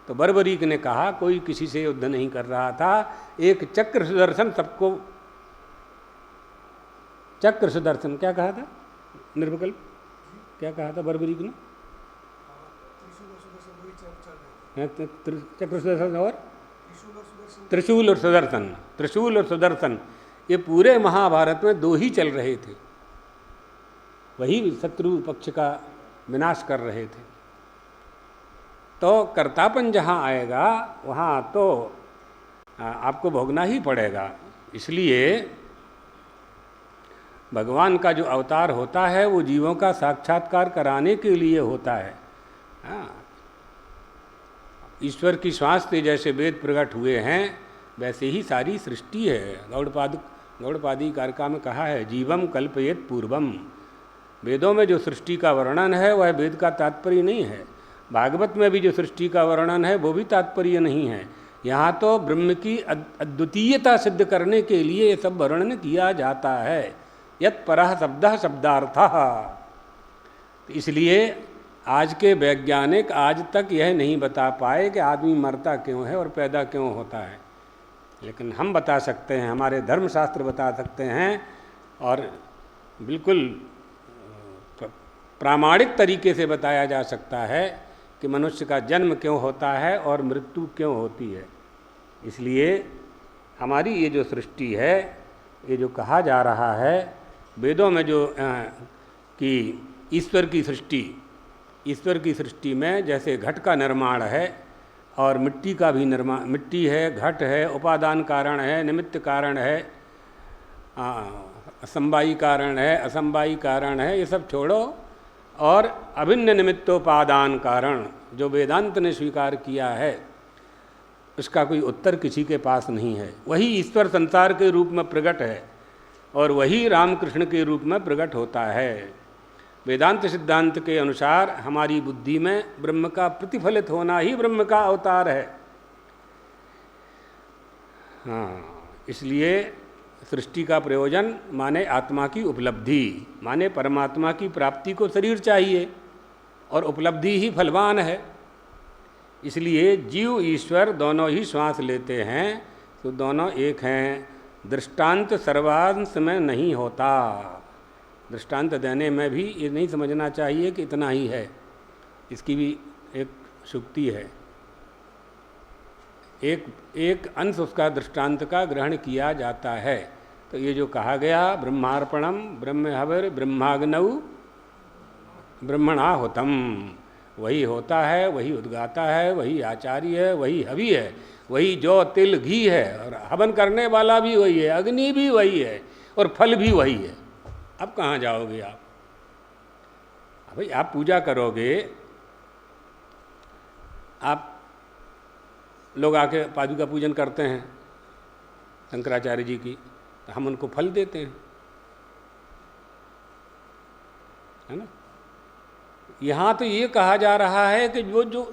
तो बर्बरीक ने कहा कोई किसी से युद्ध नहीं कर रहा था, एक चक्र सुदर्शन सबको। चक्र सुदर्शन क्या कहा था निर्विकल्प? क्या कहा था बर्बरीक ने? चक्र सुदर्शन और त्रिशूल और सुदर्शन। त्रिशूल और सुदर्शन ये पूरे महाभारत में दो ही चल रहे थे। वही शत्रु पक्ष का विनाश कर रहे थे। तो कर्तापन जहाँ आएगा वहाँ तो आपको भोगना ही पड़ेगा। इसलिए भगवान का जो अवतार होता है वो जीवों का साक्षात्कार कराने के लिए होता है। हाँ, ईश्वर की श्वास से जैसे वेद प्रकट हुए हैं वैसे ही सारी सृष्टि है। गौड़पादी कारिका में कहा है, जीवम कल्पयेत पूर्वम। वेदों में जो सृष्टि का वर्णन है वह वेद का तात्पर्य नहीं है। भागवत में भी जो सृष्टि का वर्णन है वो भी तात्पर्य नहीं है। यहाँ तो ब्रह्म की अद्वितीयता सिद्ध करने के लिए ये सब वर्णन किया जाता है। यत् परः शब्दः शब्दार्थः। इसलिए आज के वैज्ञानिक आज तक यह नहीं बता पाए कि आदमी मरता क्यों है और पैदा क्यों होता है, लेकिन हम बता सकते हैं, हमारे धर्मशास्त्र बता सकते हैं और बिल्कुल प्रामाणिक तरीके से बताया जा सकता है कि मनुष्य का जन्म क्यों होता है और मृत्यु क्यों होती है। इसलिए हमारी ये जो सृष्टि है, ये जो कहा जा रहा है वेदों में जो कि ईश्वर की सृष्टि में जैसे घट का निर्माण है और मिट्टी का भी निर्माण, मिट्टी है, घट है, उपादान कारण है, निमित्त कारण है, असंबाई कारण है, असंबाई कारण है, ये सब छोड़ो और अभिन्न निमित्तोपादान कारण जो वेदांत ने स्वीकार किया है उसका कोई उत्तर किसी के पास नहीं है। वही ईश्वर संसार के रूप में प्रकट है और वही रामकृष्ण के रूप में प्रकट होता है। वेदांत सिद्धांत के अनुसार हमारी बुद्धि में ब्रह्म का प्रतिफलित होना ही ब्रह्म का अवतार है। हाँ, इसलिए सृष्टि का प्रयोजन माने आत्मा की उपलब्धि, माने परमात्मा की प्राप्ति को शरीर चाहिए और उपलब्धि ही फलवान है। इसलिए जीव ईश्वर दोनों ही श्वास लेते हैं तो दोनों एक हैं। दृष्टांत सर्वांश में नहीं होता। दृष्टांत देने में भी ये नहीं समझना चाहिए कि इतना ही है, इसकी भी एक शुक्ति है। एक अंश उसका दृष्टांत का ग्रहण किया जाता है। तो ये जो कहा गया ब्रह्मार्पणम ब्रह्म हविर ब्रह्माग्नौ ब्रह्मणाहुतम, वही होता है, वही उद्गाता है, वही आचार्य है, वही हवि है, वही जौ तिल घी है और हवन करने वाला भी वही है, अग्नि भी वही है और फल भी वही है। अब कहाँ जाओगे आप? भाई आप पूजा करोगे, आप लोग आके पादुका पूजन करते हैं शंकराचार्य जी की, तो हम उनको फल देते हैं, है ना। यहाँ तो ये कहा जा रहा है कि जो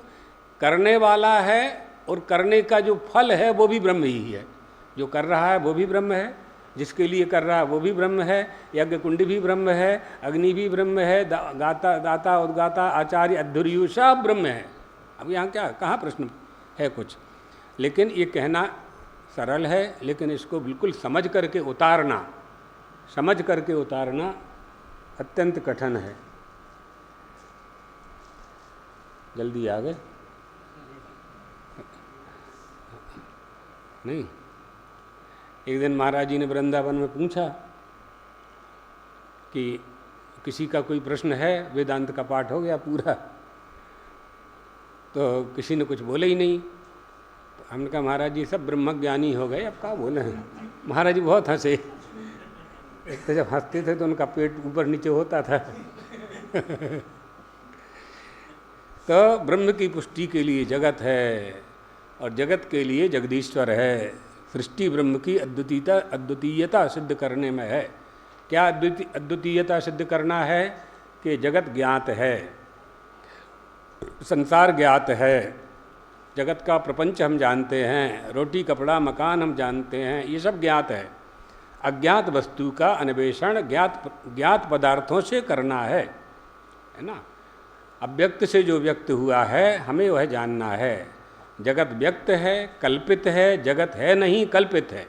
करने वाला है और करने का जो फल है वो भी ब्रह्म ही है। जो कर रहा है वो भी ब्रह्म है, जिसके लिए कर रहा है वो भी ब्रह्म है, यज्ञ कुंड भी ब्रह्म है, अग्नि भी ब्रह्म है, दाता उद्गाता आचार्य अध्वर्यु सब ब्रह्म है। अब यहाँ क्या कहाँ प्रश्न है कुछ, लेकिन ये कहना सरल है, लेकिन इसको बिल्कुल समझ करके उतारना अत्यंत कठिन है। जल्दी आ गए नहीं। एक दिन महाराज जी ने वृंदावन में पूछा कि किसी का कोई प्रश्न है, वेदांत का पाठ हो गया पूरा, तो किसी ने कुछ बोले ही नहीं। तो हमने कहा महाराज जी सब ब्रह्मज्ञानी हो गए, अब क्या बोले हैं। महाराज जी बहुत हंसे। एक तो जब हंसते थे तो उनका पेट ऊपर नीचे होता था। तो ब्रह्म की पुष्टि के लिए जगत है और जगत के लिए जगदीश्वर है। सृष्टि ब्रह्म की अद्वितीयता सिद्ध करने में है। क्या अद्वितीयता सिद्ध करना है? कि जगत ज्ञात है, संसार ज्ञात है, जगत का प्रपंच हम जानते हैं, रोटी कपड़ा मकान हम जानते हैं, ये सब ज्ञात है। अज्ञात वस्तु का अन्वेषण ज्ञात पदार्थों से करना है ना। अव्यक्त से जो व्यक्त हुआ है हमें वह जानना है। जगत व्यक्त है, कल्पित है, जगत है नहीं, कल्पित है।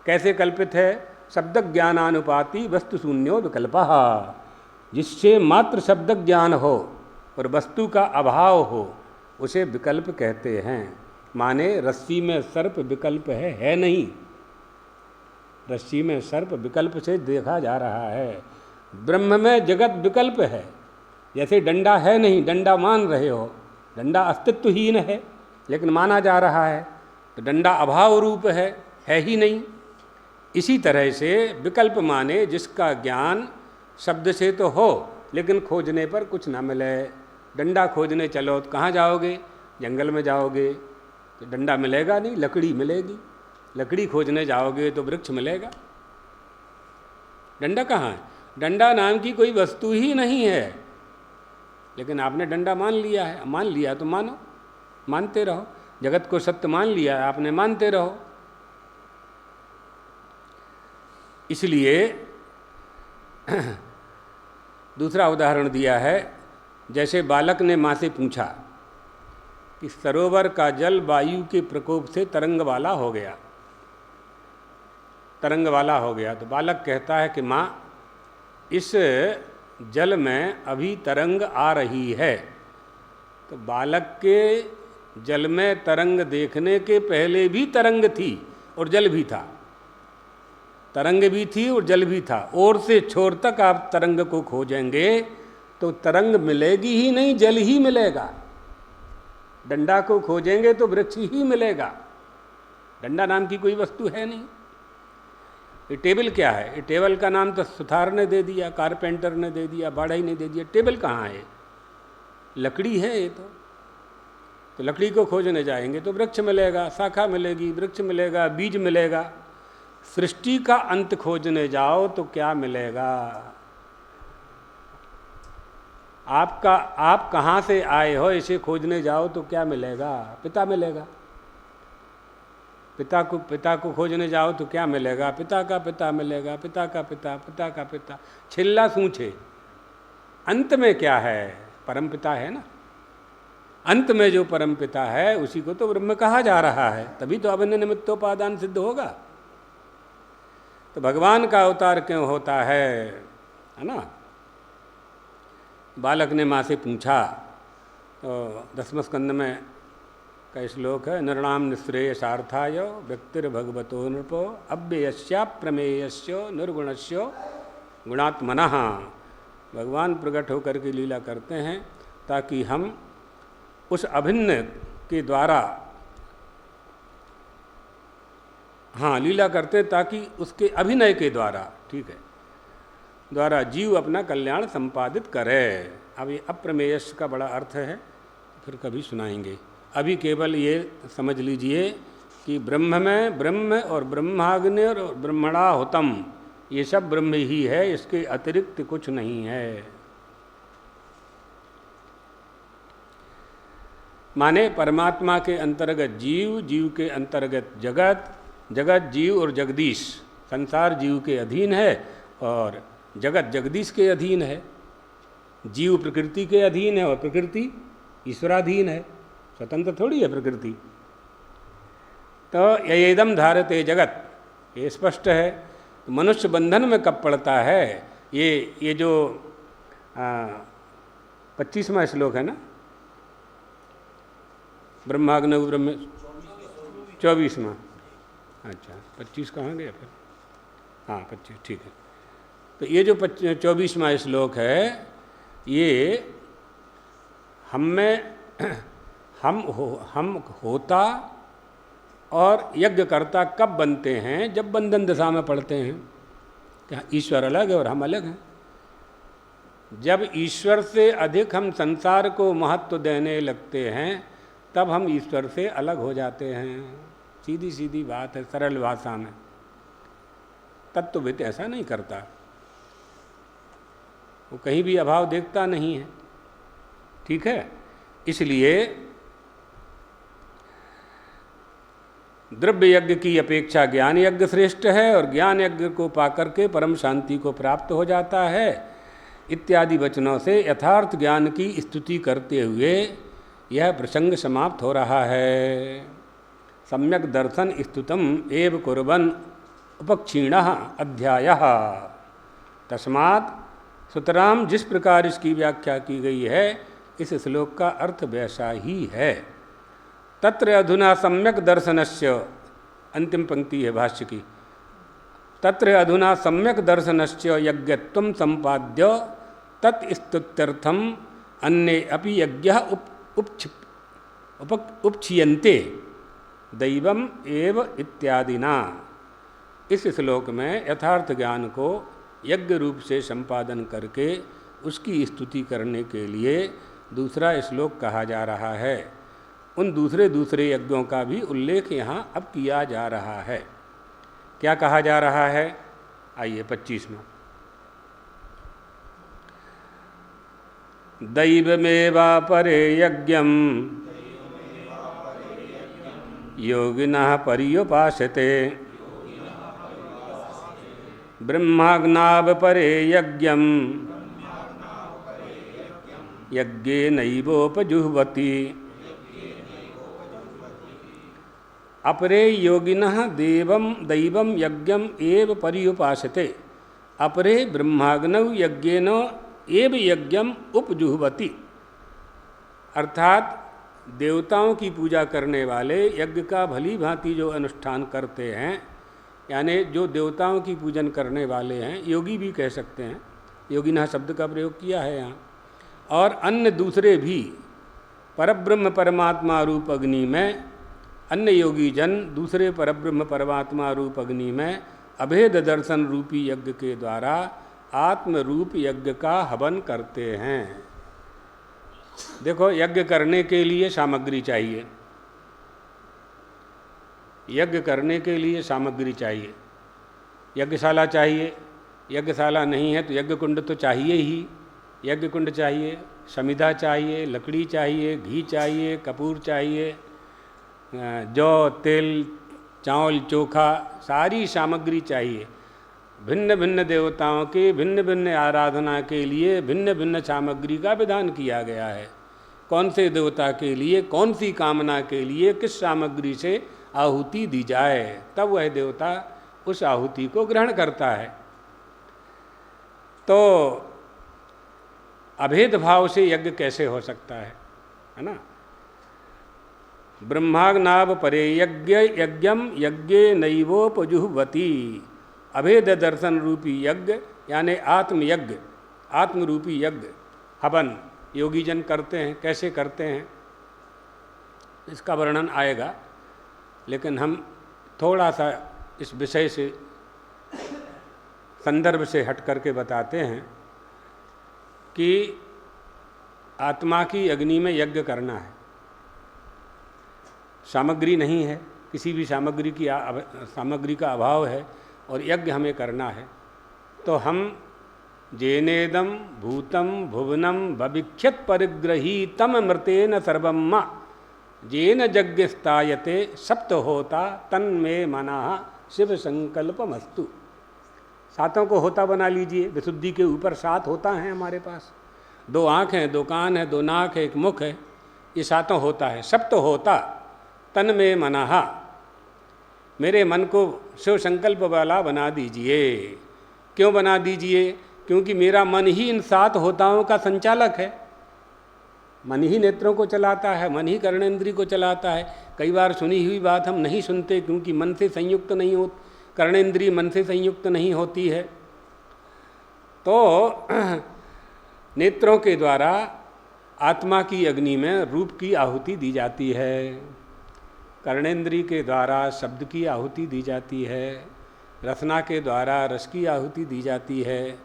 कैसे कल्पित है? शब्द ज्ञानानुपाति वस्तु शून्यो विकल्पः। जिससे मात्र शब्द ज्ञान हो और वस्तु का अभाव हो उसे विकल्प कहते हैं। माने रस्सी में सर्प विकल्प है नहीं। रस्सी में सर्प विकल्प से देखा जा रहा है। ब्रह्म में जगत विकल्प है, जैसे डंडा है नहीं, डंडा मान रहे हो, डंडा अस्तित्वहीन है लेकिन माना जा रहा है, तो डंडा अभाव रूप है ही नहीं। इसी तरह से विकल्प माने जिसका ज्ञान शब्द से तो हो लेकिन खोजने पर कुछ ना मिले। डंडा खोजने चलो तो कहाँ जाओगे? जंगल में जाओगे तो डंडा मिलेगा नहीं, लकड़ी मिलेगी। लकड़ी खोजने जाओगे तो वृक्ष मिलेगा। डंडा कहाँ है? डंडा नाम की कोई वस्तु ही नहीं है, लेकिन आपने डंडा मान लिया है। मान लिया तो मानो, मानते रहो। जगत को सत्य मान लिया है आपने, मानते रहो। इसलिए दूसरा उदाहरण दिया है, जैसे बालक ने माँ से पूछा कि सरोवर का जल वायु के प्रकोप से तरंग वाला हो गया, तरंग वाला हो गया। तो बालक कहता है कि माँ, इस जल में अभी तरंग आ रही है। तो बालक के जल में तरंग देखने के पहले भी तरंग थी और जल भी था। तरंग भी थी और जल भी था। ओर से छोर तक आप तरंग को खोजेंगे तो तरंग मिलेगी ही नहीं, जल ही मिलेगा। डंडा को खोजेंगे तो वृक्ष ही मिलेगा। डंडा नाम की कोई वस्तु है नहीं। ये टेबल क्या है? ये टेबल का नाम तो सुथार ने दे दिया, कारपेंटर ने दे दिया, बाढ़ई ने दे दिया। टेबल कहाँ है? लकड़ी है ये तो लकड़ी को खोजने जाएंगे तो वृक्ष मिलेगा, शाखा मिलेगी, वृक्ष मिलेगा, बीज मिलेगा। सृष्टि का अंत खोजने जाओ तो क्या मिलेगा? आप कहाँ से आए हो इसे खोजने जाओ तो क्या मिलेगा? पिता मिलेगा। पिता को खोजने जाओ तो क्या मिलेगा? पिता का पिता मिलेगा, पिता का पिता, पिता का पिता, छिल्ला सूंचे। अंत में क्या है? परम पिता है ना। अंत में जो परम पिता है उसी को तो ब्रह्म कहा जा रहा है। तभी तो अभिन्न निमित्तोपादान सिद्ध होगा। तो भगवान का अवतार क्यों होता है ना? बालक ने माँ से पूछा, तो 10वें स्कंद में का श्लोक है, नृणाम निःश्रेयसार्थाय व्यक्तिर्भगवतो नृपो अव्ययस्या प्रमेयस्यो निर्गुणस्यो गुणात्मनः। भगवान प्रकट होकर के लीला करते हैं ताकि हम उस अभिन्न के द्वारा, हाँ लीला करते ताकि उसके अभिनय के द्वारा, ठीक है, द्वारा जीव अपना कल्याण संपादित करे। अब ये अप्रमेयस का बड़ा अर्थ है, फिर कभी सुनाएंगे। अभी केवल ये समझ लीजिए कि ब्रह्म में ब्रह्म और ब्रह्माग्नि और ब्रह्मणाहुतम ये सब ब्रह्म ही है, इसके अतिरिक्त कुछ नहीं है। माने परमात्मा के अंतर्गत जीव, जीव के अंतर्गत जगत, जगत जीव और जगदीश। संसार जीव के अधीन है और जगत जगदीश के अधीन है। जीव प्रकृति के अधीन है और प्रकृति ईश्वराधीन है। स्वतंत्र थोड़ी है प्रकृति। तो यदेदम धारते जगत, ये स्पष्ट है। तो मनुष्य बंधन में कब पड़ता है? ये जो 25वां श्लोक है ना, ब्रह्माग्नि ब्रह्म 24वां। अच्छा 25 कहाँ गया फिर? हाँ 25, ठीक है। तो ये जो 24वां श्लोक है, ये हम होता और यज्ञकर्ता कब बनते हैं? जब बंधन दशा में पड़ते हैं। क्या ईश्वर अलग है और हम अलग हैं? जब ईश्वर से अधिक हम संसार को महत्व देने लगते हैं तब हम ईश्वर से अलग हो जाते हैं। सीधी सीधी बात है, सरल भाषा में। तत्वविद ऐसा नहीं करता, वो कहीं भी अभाव देखता नहीं है, ठीक है। इसलिए द्रव्य यज्ञ की अपेक्षा ज्ञान यज्ञ श्रेष्ठ है और ज्ञान यज्ञ को पाकर के परम शांति को प्राप्त हो जाता है। इत्यादि वचनों से यथार्थ ज्ञान की स्तुति करते हुए यह प्रसंग समाप्त हो रहा है। सम्यक दर्शन स्तुतम एव कुर्वन् उपक्षीणः अध्यायः। तस्मात् सुतराम जिस प्रकार इसकी व्याख्या की गई है, इस श्लोक का अर्थ वैसा ही है। तत्र अधुना सम्यक दर्शनस्य, अंतिम पंक्ति है भाष्य की, तत्र अधुना सम्यक दर्शनस्य यज्ञत्वं संपाद्य तत्स्तुत्यर्थम अन्ये अपि यज्ञ उपक्षियन्ते दैवम एव इत्यादिना। इस श्लोक में यथार्थ ज्ञान को यज्ञ रूप से संपादन करके उसकी स्तुति करने के लिए दूसरा श्लोक कहा जा रहा है। उन दूसरे यज्ञों का भी उल्लेख यहाँ अब किया जा रहा है। क्या कहा जा रहा है? आइए 25 में। दैवमेवापरे यज्ञं योगिनः पर्युपासते ब्रह्माग्नावपरे यज्ञं यज्ञेनैवोपजुह्वति। अपरे योगिनः दैवं यज्ञम एव पर्युपासते अपरे ब्रह्माग्नौ यज्ञेन एव यज्ञम उपजुह्वति। अर्थात देवताओं की पूजा करने वाले यज्ञ का भली भांति जो अनुष्ठान करते हैं, यानी जो देवताओं की पूजन करने वाले हैं, योगी भी कह सकते हैं, योगिनः शब्द का प्रयोग किया है यहाँ, और अन्य दूसरे भी परब्रह्म परमात्मा रूप अग्नि में, अन्य योगी जन दूसरे परब्रह्म परमात्मा रूप अग्नि में अभेद दर्शन रूपी यज्ञ के द्वारा आत्म रूप यज्ञ का हवन करते हैं। देखो, यज्ञ करने के लिए सामग्री चाहिए, यज्ञ करने के लिए सामग्री चाहिए। यज्ञशाला चाहिए, यज्ञशाला नहीं है तो यज्ञ कुंड तो चाहिए ही। यज्ञ कुंड चाहिए, समिधा चाहिए, लकड़ी चाहिए, घी चाहिए, कपूर चाहिए, जौ, तेल, चावल, चोखा, सारी सामग्री चाहिए। भिन्न भिन्न देवताओं के भिन्न भिन्न आराधना के लिए भिन्न भिन्न सामग्री का विधान किया गया है। कौन से देवता के लिए, कौन सी कामना के लिए किस सामग्री से आहुति दी जाए, तब वह देवता उस आहुति को ग्रहण करता है। तो अभेद भाव से यज्ञ कैसे हो सकता है ना? ब्रह्माग्नाव परे यज्ञम यज्ञे नैवोपजुह्वति। अभेद दर्शन रूपी यज्ञ यानी आत्मयज्ञ, आत्म रूपी यज्ञ हवन योगी जन करते हैं। कैसे करते हैं इसका वर्णन आएगा, लेकिन हम थोड़ा सा इस विषय से, संदर्भ से हट करके बताते हैं कि आत्मा की अग्नि में यज्ञ करना है। सामग्री नहीं है, किसी भी सामग्री का अभाव है और यज्ञ हमें करना है, तो हम जेनेदम भूतम भुवनम भविष्यत् परिग्रहीतम मृतेन सर्वम्मा जेन यज्ञस्तायते सप्त होता तन्मे मनः शिव संकल्पमस्तु। सातों को होता बना लीजिए। विशुद्धि के ऊपर 7 होता हैं हमारे पास। 2 आँख हैं, 2 कान है, 2 नाक है, 1 मुख है, ये 7 होता है। सप्त होता तन्मे मनः, मेरे मन को शिव संकल्प वाला बना दीजिए। क्यों बना दीजिए? क्योंकि मेरा मन ही इन 7 होताओं का संचालक है। मन ही नेत्रों को चलाता है, मन ही कर्णेंद्रिय को चलाता है। कई बार सुनी हुई बात हम नहीं सुनते, क्योंकि मन से संयुक्त नहीं हो, कर्णेंद्रिय मन से संयुक्त नहीं होती है। तो नेत्रों के द्वारा आत्मा की अग्नि में रूप की आहुति दी जाती है, कर्णेंद्रिय के द्वारा शब्द की आहुति दी जाती है, रसना के द्वारा रस की आहुति दी जाती है,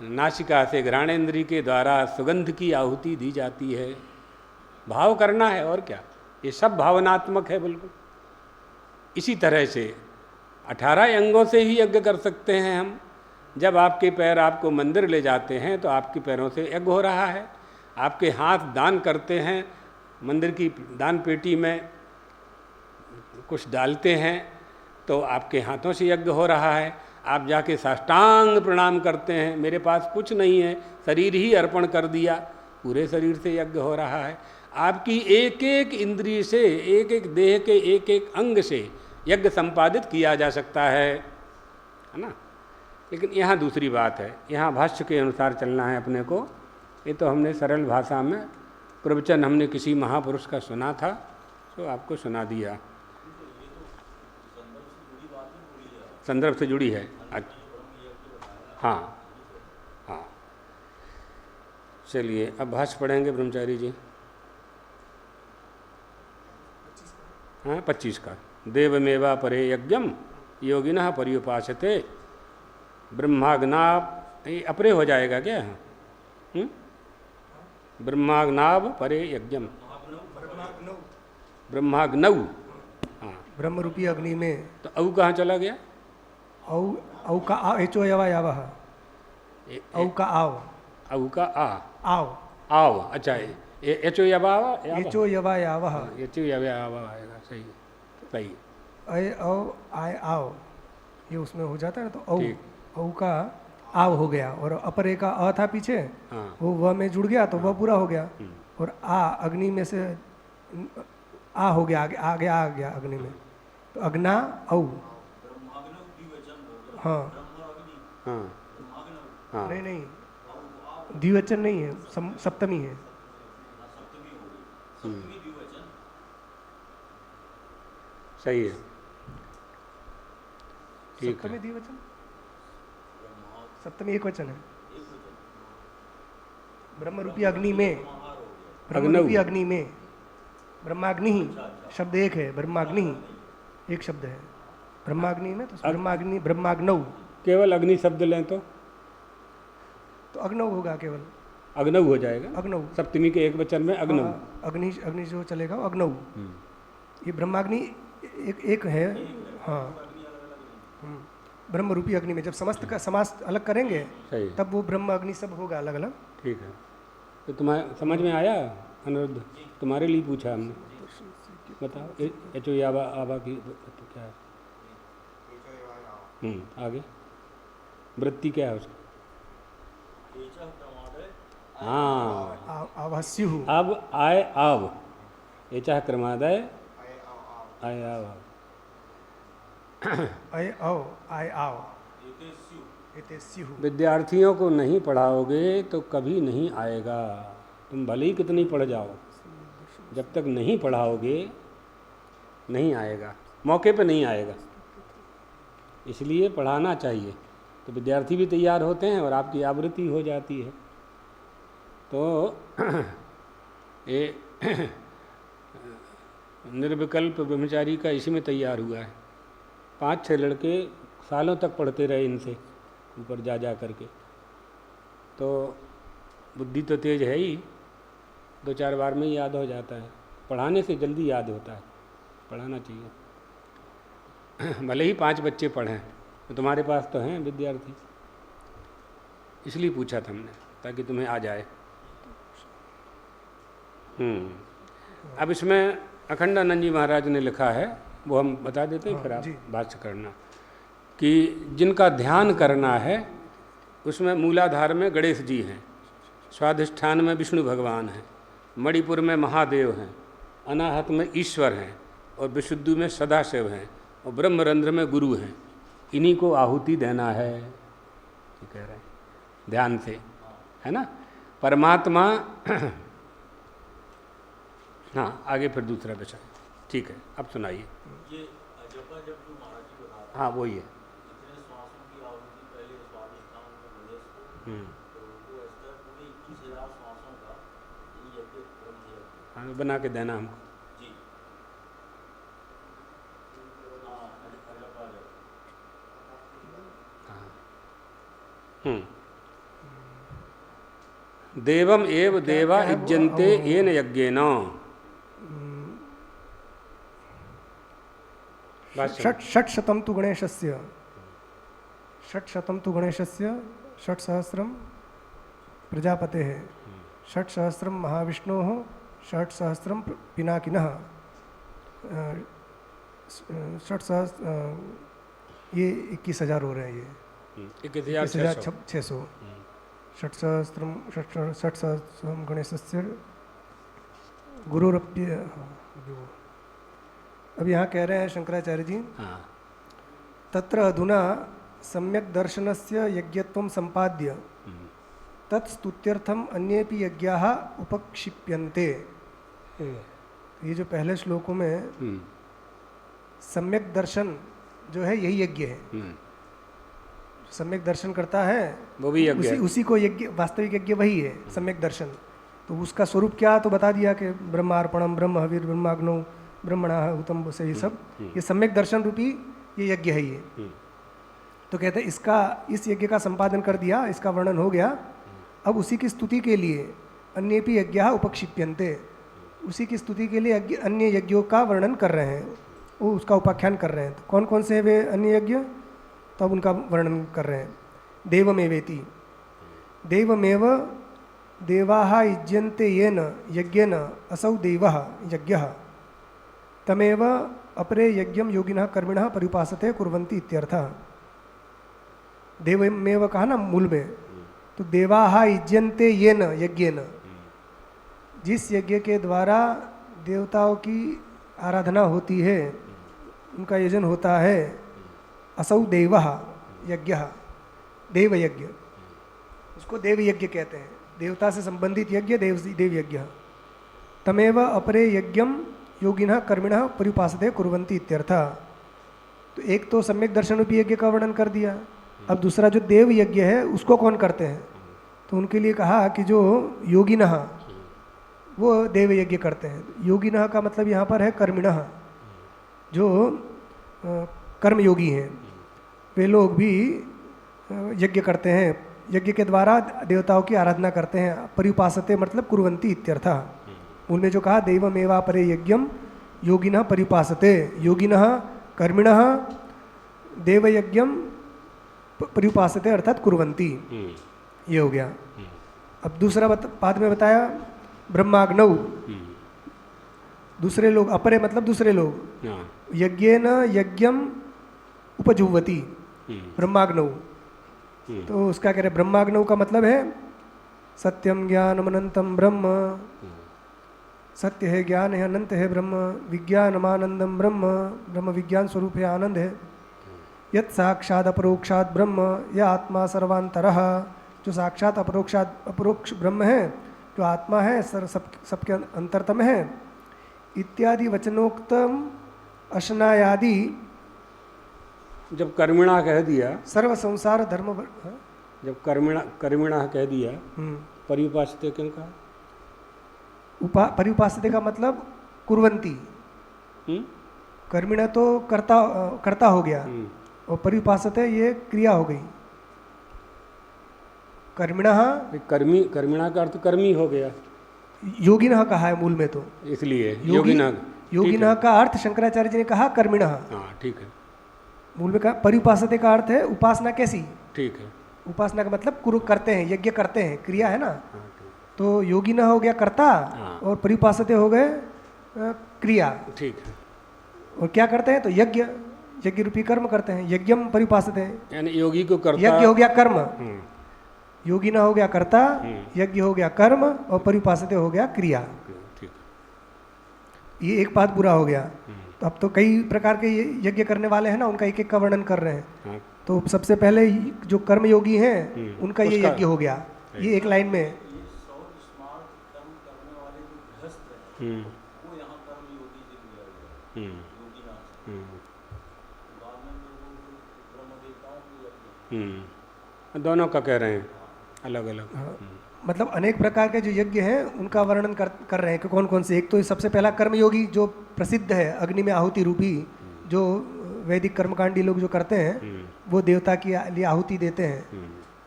नासिका से घ्राणेंद्रिय के द्वारा सुगंध की आहुति दी जाती है। भाव करना है और क्या, ये सब भावनात्मक है बिल्कुल। इसी तरह से 18 अंगों से ही यज्ञ कर सकते हैं हम। जब आपके पैर आपको मंदिर ले जाते हैं तो आपके पैरों से यज्ञ हो रहा है। आपके हाथ दान करते हैं, मंदिर की दान पेटी में कुछ डालते हैं तो आपके हाथों से यज्ञ हो रहा है। आप जाके साष्टांग प्रणाम करते हैं, मेरे पास कुछ नहीं है, शरीर ही अर्पण कर दिया, पूरे शरीर से यज्ञ हो रहा है। आपकी एक एक इंद्रिय से, एक एक देह के एक एक अंग से यज्ञ संपादित किया जा सकता है ना। लेकिन यहाँ दूसरी बात है, यहाँ भाष्य के अनुसार चलना है अपने को। ये तो हमने सरल भाषा में प्रवचन हमने किसी महापुरुष का सुना था, तो आपको सुना दिया। संदर्भ से जुड़ी है। हाँ हाँ, चलिए अब भाष्य पढ़ेंगे ब्रह्मचारी जी। हाँ 25 का। देवमेवा परे यज्ञम योगिनः पर्युपासते ब्रह्माग्नाब, ये अपरे हो जाएगा क्या? ब्रह्माग्नाब परे यज्ञम, ब्रह्माग्नौ। हाँ ब्रह्म रूपी अग्नि में। तो औ कहाँ चला गया? औ औ का आ एचो यवा यावह, औ का आव, औ का आ, आव, आव। अच्छा एचो यवा एचो यवा यावह, एचो यवा आएगा। सही सही। अय औ आय आव, ये उसमें हो जाता है ना, तो औ ठीक। औ का आव हो गया, और अपरे का अ था पीछे, हाँ वो व में जुड़ गया तो वह पूरा हो गया। और आ अग्नि में से आ हो गया, आगे आगे आ गया अग्नि में, तो अग्ना औ। हाँ हाँ हाँ। नहीं नहीं, द्विवचन नहीं है, सप्तमी है। सही है, ठीक है। सप्तमी द्विवचन, सप्तमी एक वचन है। ब्रह्म रूपी अग्नि में, ब्रह्म रूपी अग्नि में, ब्रह्माग्नि शब्द एक है, ब्रह्माग्नि एक शब्द है ब्रह्माग्नि में, तो ब्रह्माग्नि ब्रह्माग्नौ। केवल अग्नि शब्द लें तो अग्नौ होगा, केवल अग्नौ हो जाएगा। अग्नौ, सप्तमी के एक वचन में अग्नौ। अग्नि अग्नि जो चलेगा वो अग्नौ। ये ब्रह्माग्नि एक है। हाँ ब्रह्म रूपी अग्नि में जब समस्त का समास अलग करेंगे सही, तब वो ब्रह्म अग्नि सब होगा अलग अलग। ठीक है। तो तुम्हारे समझ में आया अनुरुद्ध? तुम्हारे लिए पूछा हमने, बताओ। एचो यावा आवा की तो क्या है? आगे वृत्ति क्या है उसकी? हाँ आवास्यु, अब आय आव, एचा क्रमादय आय आव, अय औ आय आव, एते स्यु। विद्यार्थियों को नहीं पढ़ाओगे तो कभी नहीं आएगा। तुम भले ही कितनी पढ़ जाओ, जब तक नहीं पढ़ाओगे नहीं आएगा, मौके पे नहीं आएगा। इसलिए पढ़ाना चाहिए, तो विद्यार्थी भी तैयार होते हैं और आपकी आवृत्ति हो जाती है। तो ये निर्विकल्प ब्रह्मचारी का इसी में तैयार हुआ है। 5-6 लड़के सालों तक पढ़ते रहे इनसे, ऊपर जा जा करके। तो बुद्धि तो तेज है ही, 2-4 बार में ही याद हो जाता है। पढ़ाने से जल्दी याद होता है, पढ़ाना चाहिए। भले ही 5 बच्चे पढ़ें, तो तुम्हारे पास तो हैं विद्यार्थी, इसलिए पूछा था हमने, ताकि तुम्हें आ जाए। अब इसमें अखंडानंद जी महाराज ने लिखा है, वो हम बता देते हैं, फिर आप भाष्य करना। कि जिनका ध्यान करना है उसमें मूलाधार में गणेश जी हैं, स्वाधिष्ठान में विष्णु भगवान हैं, मणिपुर में महादेव हैं, अनाहत में ईश्वर हैं, और विशुद्धि में सदाशिव हैं, और ब्रह्मरंध्र में गुरु हैं। इन्हीं को आहुति देना है, ये कह रहे हैं, ध्यान से, है ना। परमात्मा हाँ आगे फिर दूसरा विषय, ठीक है। अब सुनाइए। हाँ वही है। हाँ बना के देना हमको। देवम एव देवा इज्जन्ते येन यज्ञेन। षट्शतं तु गणेशस्य, षट्शतं तु गणेशस्य, 600 प्रजापतेः, 600 महाविष्णोः, 600 पिनाकिनः, 600 ये 21,000 हो रहे हैं। ये 21,600। 600 गणेशस्य गुरुरप्य। अब यहाँ कह रहे हैं शंकराचार्य जी, तत्र अधुना सम्यक दर्शनस्य यज्ञत्वं संपाद्य तत्स्तुत्यर्थम अन्येपि यज्ञाः उपक्षिप्यन्ते। ये जो पहले श्लोकों में सम्यक दर्शन जो है यही यज्ञ है, सम्यक दर्शन करता है वो भी यज्ञ है। उसी को यज्ञ, वास्तविक यज्ञ वही है सम्यक दर्शन। तो उसका स्वरूप क्या तो बता दिया कि ब्रह्मार्पणम, ब्रह्म हविर, ब्रह्माग्नो, ब्रह्मणा हुतम से, ये सब ये सम्यक दर्शन रूपी ये यज्ञ है ये। तो कहते हैं इसका, इस यज्ञ का संपादन कर दिया, इसका वर्णन हो गया। अब उसी की स्तुति के लिए अन्येपि यज्ञाः उपक्षिप्यन्ते, उसी की स्तुति के लिए अन्य यज्ञों का वर्णन कर रहे हैं, वो उसका उपाख्यान कर रहे हैं। तो कौन कौन से हैं वे अन्य यज्ञ, तो अब उनका वर्णन कर रहे हैं। देवमेवेति, देवमेव देवाः युज्यन्ते येन यज्ञेन असौ देवः यज्ञः तमेव अपरे यज्ञम योगिनः कर्मिणः परिपासते कुर्वन्ति इत्यर्थः। देवमेव कहा ना मूल में, तो देवाः युज्यन्ते येन यज्ञेन, जिस यज्ञ के द्वारा देवताओं की आराधना होती है, उनका यजन होता है, असौ देवः यज्ञः, देव यज्ञ, उसको देव यज्ञ कहते हैं। देवता से संबंधित यज्ञ देव यज्ञ। तमेव अपरे यज्ञम योगिनः कर्मिणः परिपासते कुर्वन्ति इत्यर्थः। तो एक तो सम्यक दर्शन रूपी यज्ञ का वर्णन कर दिया। अब दूसरा जो देव यज्ञ है उसको कौन करते हैं, तो उनके लिए कहा कि जो योगिनः वो देव यज्ञ करते हैं। योगिनः का मतलब यहाँ पर है कर्मिणः, जो कर्मयोगी हैं, वे लोग भी यज्ञ करते हैं, यज्ञ के द्वारा देवताओं की आराधना करते हैं। परिपासते मतलब कुर्वन्ति इत्यर्थः। उनमें जो कहा देवमेवा परे यज्ञम योगिनः परिपासते, योगिनः कर्मिणः देवयज्ञम परिपासते अर्थात कुर्वन्ति, ये हो गया। अब दूसरा पाद में बताया ब्रह्माग्नौ, दूसरे लोग, अपरे मतलब दूसरे लोग, यज्ञेन यज्ञम उपजुह्वति ब्रह्माग्नौ। तो उसका कह रहे ब्रह्माग्नौ का मतलब है सत्यम ज्ञानम अनंतम ब्रह्म, सत्य है, ज्ञान है, अनंत है ब्रह्म, विज्ञानमानंदम ब्रह्म, ब्रह्म विज्ञान स्वरूप है, आनंद है। यत् साक्षात अपरोक्षात ब्रह्म, यह आत्मा सर्वांतरः, जो साक्षात अपरोक्ष ब्रह्म है, जो आत्मा है, सबके अंतरतम है। इत्यादि वचनोक्तम अशनायादि, जब कर्मिणा कह दिया, सर्व संसार धर्म, जब कर्मिणा कह दिया, परिपासते क्यों कहा? परिपासते का मतलब कुर्वन्ति, कर्मिणा तो कर्ता हो गया, और परिपासते ये क्रिया हो गई। कर्मिणः, कर्मिणा का अर्थ कर्मी हो गया, योगिनः कहा है मूल में, तो इसलिए योगिनः का अर्थ शंकराचार्य जी ने कहा कर्मिणः। हाँ ठीक है, मूल में कहा। परिपासते का अर्थ है उपासना कैसी, ठीक है, उपासना का मतलब कुरु करते हैं, यज्ञ करते हैं, क्रिया है ना। तो योगिनः हो गया कर्ता, और परिपासते हो गए क्रिया, ठीक है। और क्या करते हैं, तो यज्ञ रूपी कर्म करते हैं, यज्ञम परिपासते हैं, यानी योगी को कर्ता, यज्ञ हो गया कर्म, योगिनः हो गया कर्ता, यज्ञ हो गया कर्म, और परिपासते हो गया क्रिया। ये एक बात पूरा हो गया। तो अब तो कई प्रकार के यज्ञ करने वाले हैं ना, उनका एक एक का वर्णन कर रहे हैं। तो सबसे पहले जो कर्म योगी हैं उनका ये यज्ञ हो गया, ये एक लाइन में। दोनों का कह रहे हैं अलग अलग। मतलब अनेक प्रकार के जो यज्ञ हैं उनका वर्णन कर रहे हैं कि कौन कौन से। एक तो सबसे पहला कर्मयोगी जो प्रसिद्ध है, अग्नि में आहुति रूपी, जो वैदिक कर्मकांडी लोग जो करते हैं, वो देवता के लिए आहुति देते हैं,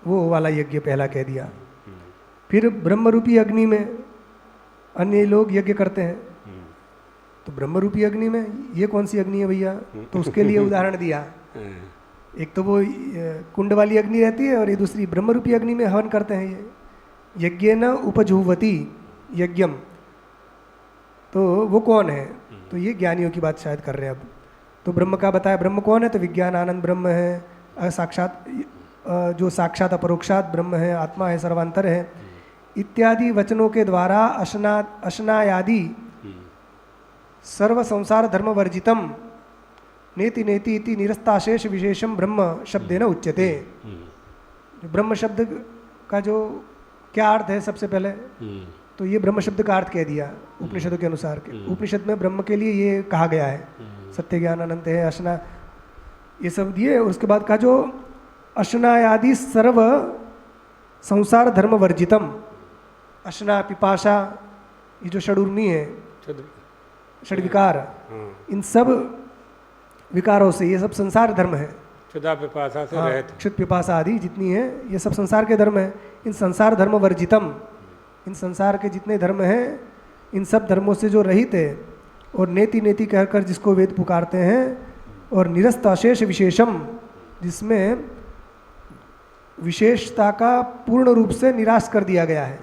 वो वाला यज्ञ पहला कह दिया। फिर ब्रह्म रूपी अग्नि में अन्य लोग यज्ञ करते हैं। तो ब्रह्म रूपी अग्नि में ये कौन सी अग्नि है भैया, तो उसके लिए उदाहरण दिया। एक तो वो कुंड वाली अग्नि रहती है, और ये दूसरी ब्रह्म रूपी अग्नि में हवन करते हैं। ये यज्ञेन उपजुह्वति यज्ञम, तो वो कौन है, तो ये ज्ञानियों की बात शायद कर रहे हैं अब। तो ब्रह्म का बताया, ब्रह्म कौन है, तो विज्ञान आनंद ब्रह्म है, साक्षात जो साक्षात अपरोक्षात ब्रह्म है, आत्मा है, सर्वांतर है। इत्यादि वचनों के द्वारा अशनायादि सर्व संसार धर्म वर्जितम नेति नेति इति निरस्ताशेष विशेषम ब्रह्म शब्देन उच्यते। ब्रह्म शब्द का जो क्या अर्थ है, सबसे पहले तो ये ब्रह्म शब्द का अर्थ कह दिया उपनिषदों के अनुसार के। उपनिषद में ब्रह्म के लिए ये कहा गया है, सत्य ज्ञान अनंत है, अशना, ये सब दिए। उसके बाद कहा जो अशनायादि सर्व संसार धर्म वर्जितम। अशना, पिपाशा, ये जो षडूर्मी है, षडविकार, इन सब विकारों से, ये सब संसार धर्म है। क्षुधा पिपासा से रहित। क्षुध पिपासा आदि जितनी है ये सब संसार के धर्म है। इन संसार धर्म वर्जितम, इन संसार के जितने धर्म हैं इन सब धर्मों से जो रहित है, और नेति नेति कहकर जिसको वेद पुकारते हैं, और निरस्त अशेष विशेषम, जिसमें विशेषता का पूर्ण रूप से निराश कर दिया गया है,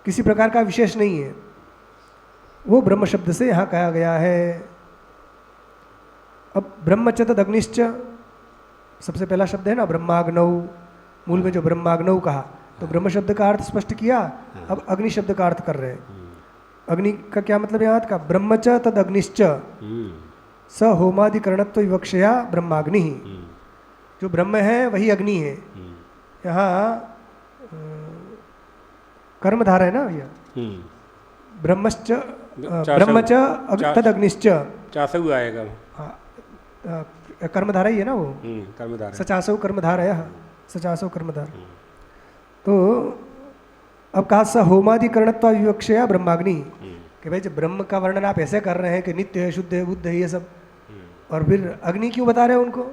किसी प्रकार का विशेष नहीं है, वो ब्रह्म शब्द से यहाँ कहा गया है। अब ब्रह्मच तदग्निश्च सबसे पहला शब्द है ना, ब्रह्माग्नौ, मूल में जो ब्रह्माग्नौ कहा, तो ब्रह्म शब्द का अर्थ स्पष्ट किया। अब अग्नि शब्द का अर्थ कर रहे हैं। अग्नि का क्या मतलब यहाँ का? ब्रह्मच तदग्निश्च स होमादिकरणत्व विवक्षया ब्रह्माग्नि। जो ब्रह्म है वही अग्नि है। यहाँ कर्मधारा है ना भैया, ब्रह्मश्च ब्रह्मच तदग्निश्च, चासु आएगा। हाँ, कर्मधारा ही है ना वो, कर्मधारा, सचासव कर्मधारा है, सचासव कर्मधारा। तो अब कहा स होमादिकरणत्व विवक्षया ब्रह्माग्नि, कि भाई जब ब्रह्म का वर्णन आप ऐसे कर रहे हैं कि नित्य है, शुद्ध है, बुद्ध है, ये सब, और फिर अग्नि क्यों बता रहे हैं उनको?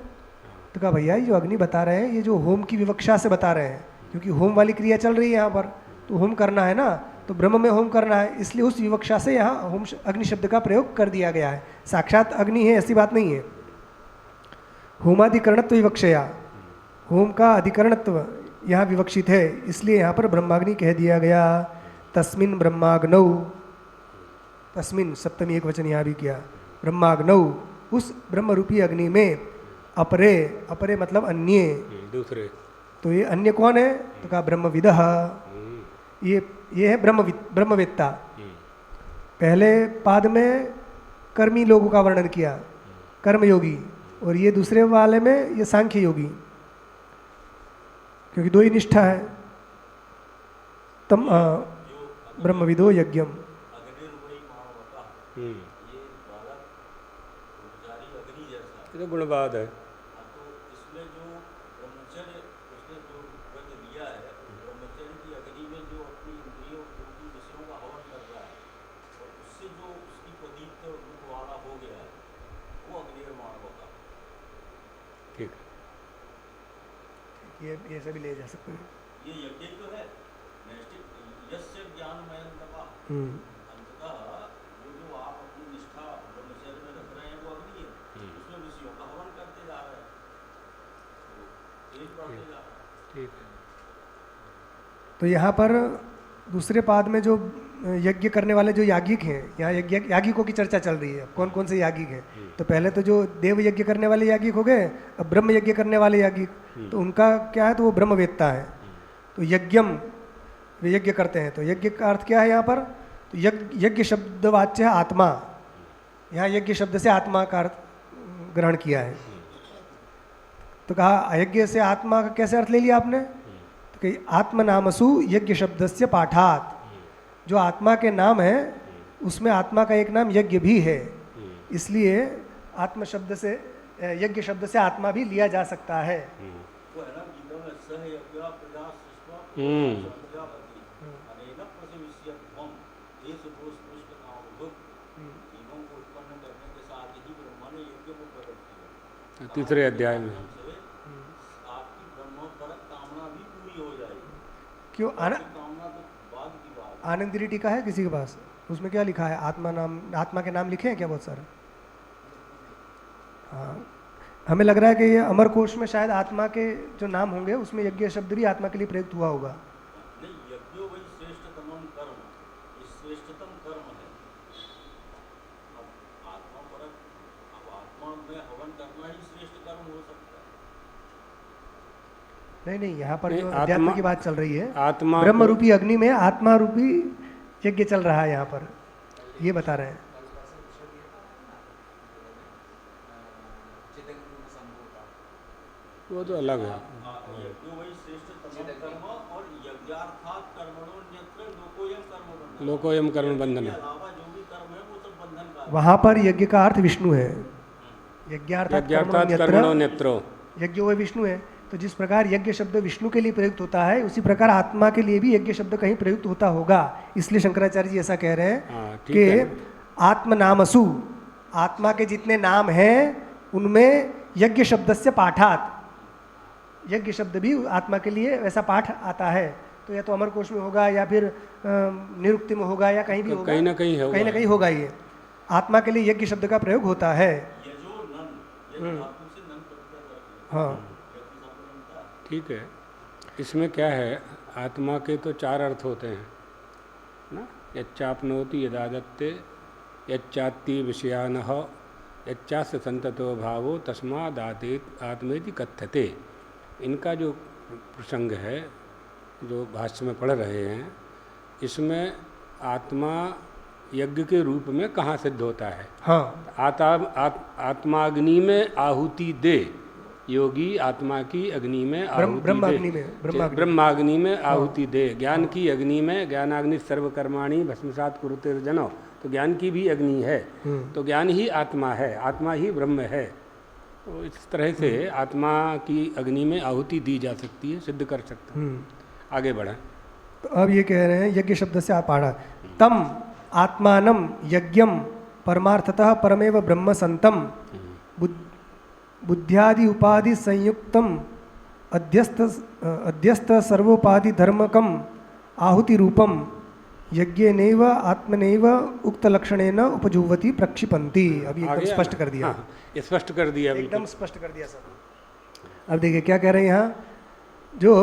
तो कहा भैया ये जो अग्नि बता रहे हैं ये जो होम की विवक्षा से बता रहे हैं, क्योंकि होम वाली क्रिया चल रही है यहाँ पर, तो होम करना है ना, तो ब्रह्म में होम करना है, इसलिए उस विवक्षा से यहाँ होम अग्नि शब्द का प्रयोग कर दिया गया है। साक्षात अग्नि है ऐसी बात नहीं है। होमाधिकरणत्व विवक्षया, होम का अधिकरणत्व यहाँ विवक्षित है, इसलिए यहाँ पर ब्रह्माग्नि कह दिया गया। तस्मिन् ब्रह्माग्नौ, तस्मिन् सप्तमी एक वचन यहाँ भी किया, ब्रह्माग्नौ, उस ब्रह्म रूपी अग्नि में, अपरे, अपरे मतलब अन्य, दूसरे, तो ये अन्य कौन है? तो कहा ब्रह्मविदः, ये है ब्रह्मवेत्ता। पहले पाद में कर्मी लोगों का वर्णन किया, कर्मयोगी, और ये दूसरे वाले में ये सांख्य योगी, क्योंकि दो ही निष्ठा है। तम ब्रह्मविदो यज्ञम, ये तो गुणवाद है। ठीक, ये सभी ले जा सकते हैं। ये यज्ञ तो है यस्य ज्ञानमयं तपः, अंततः वो जो आप अपनी निष्ठा ब्रह्मचर्य में रख रहे हैं वो अग्नि है, उसमें ऋषियों का हवन करते जा रहे हैं, तेज बढ़ते जा रहा है। ठीक। तो यहाँ पर दूसरे पाद में जो यज्ञ करने वाले जो याज्ञिक हैं, यहाँ याज्ञिकों की चर्चा चल रही है, कौन कौन से याज्ञिक हैं। तो पहले तो जो देव यज्ञ करने वाले याज्ञिक हो गए, अब ब्रह्म यज्ञ करने वाले याज्ञिक, तो उनका क्या है? तो वो ब्रह्मवेत्ता है। तो यज्ञम, वे यज्ञ करते हैं, तो यज्ञ का अर्थ क्या है यहाँ पर? तो यज्ञ शब्द वाच्य है आत्मा, यहाँ यज्ञ शब्द से आत्मा का अर्थ ग्रहण किया है। तो कहा यज्ञ से आत्मा का कैसे अर्थ ले लिया आपने? तो कही आत्मनामसु यज्ञ शब्दस्य पाठात, जो आत्मा के नाम है उसमें आत्मा का एक नाम यज्ञ भी है, इसलिए आत्म शब्द से, यज्ञ शब्द से आत्मा भी लिया जा सकता है। वो है ना गीता में सह यज्ञ प्रजा सृष्टा प्रजापति अनेन प्रसविष्यत्वम देश दोष पुष्ट कामभुक, जीवों को उत्पन्न करने के साथ ही ब्रह्मा ने यज्ञ को प्रकट किया। तीसरे अध्याय में आपकी ब्रह्मोत्तर कामना भी पूरी हो जाएगी। क्यों? कामना तो बाद की बात। आनंद टीका है किसी के पास? उसमें क्या लिखा है? आत्मा नाम, आत्मा के नाम लिखे हैं क्या बहुत सारे? हाँ, हमें लग रहा है कि ये अमर कोश में शायद आत्मा के जो नाम होंगे उसमें यज्ञ शब्द भी आत्मा के लिए प्रयुक्त हुआ होगा। नहीं, यज्ञो वही श्रेष्ठतम कर्म, ये श्रेष्ठतम कर्म है। अब आत्मा परक, अब आत्मा में हवन करना ही श्रेष्ठ कर्म हो सकता है। नहीं, यहाँ पर जो अध्यात्म की बात चल रही है, आत्मा ब्रह्म रूपी अग्नि में आत्मा रूपी यज्ञ चल रहा है, यहाँ पर ये बता रहे हैं। वो तो अलग है। यज्ञो वही श्रेष्ठतम कर्म और यज्ञार्थात् कर्मणोऽन्यत्र लोकोयम कर्म बंधन, लोकोयम कर्म बंधन, अलावा जो भी कर्म है वो सब बंधन का। वहाँ पर यज्ञ का अर्थ विष्णु है। यज्ञार्थात् कर्मणो नेत्रो, यज्ञ वह विष्णु है, तो जिस प्रकार यज्ञ शब्द विष्णु के लिए प्रयुक्त होता है उसी प्रकार आत्मा के लिए भी यज्ञ शब्द कहीं प्रयुक्त होता होगा। इसलिए शंकराचार्य जी ऐसा कह रहे हैं कि आत्मनामसु, आत्मा के जितने नाम हैं उनमें यज्ञ शब्द से पाठात, यज्ञ शब्द भी आत्मा के लिए वैसा पाठ आता है। तो या तो अमरकोश में होगा या फिर निरुक्ति में होगा या कहीं भी होगा, कहीं ना कहीं होगा। ये आत्मा के लिए यज्ञ शब्द का प्रयोग होता है। हाँ ठीक है। इसमें क्या है, आत्मा के तो 4 अर्थ होते हैं ना, यच्चाप्नोति यदादत्ते, यच्चात्ति विषयानः, यच्चास्य संततो भावो तस्मादातेत आत्मेति कथ्यते। इनका जो प्रसंग है जो भाष्य में पढ़ रहे हैं, इसमें आत्मा यज्ञ के रूप में कहाँ सिद्ध होता है? हाँ, आत्माग्नि में आहुति दे, योगी आत्मा की अग्नि में आहुति दे, ब्रह्माग्नि में आहुति दे, ज्ञान की अग्नि में, ज्ञानाग्नि सर्वकर्माणि भस्मसात् कुरुतेर्जनो, तो ज्ञान की भी अग्नि है, तो ज्ञान ही आत्मा है, आत्मा ही ब्रह्म है। तो इस तरह से आत्मा की अग्नि में आहुति दी जा सकती है, सिद्ध कर सकते हैं। आगे बढ़ें। तो अब ये कह रहे हैं यज्ञ शब्द से आप पढ़ा, तम आत्मानम यज्ञम परमार्थतः परमेव ब्रह्म संतम बुद्ध्यादि उपाधि संयुक्तम अध्यस्त सर्वोपाधि धर्मकम आहुति रूपम यज्ञेनैव आत्मनैव उक्त लक्षणेन उपजुह्वति प्रक्षिपन्ति। अब ये एकदम स्पष्ट कर दिया। हाँ, ये स्पष्ट कर दिया, एकदम स्पष्ट कर दिया सब। अब देखिए क्या कह रहे हैं यहाँ, जो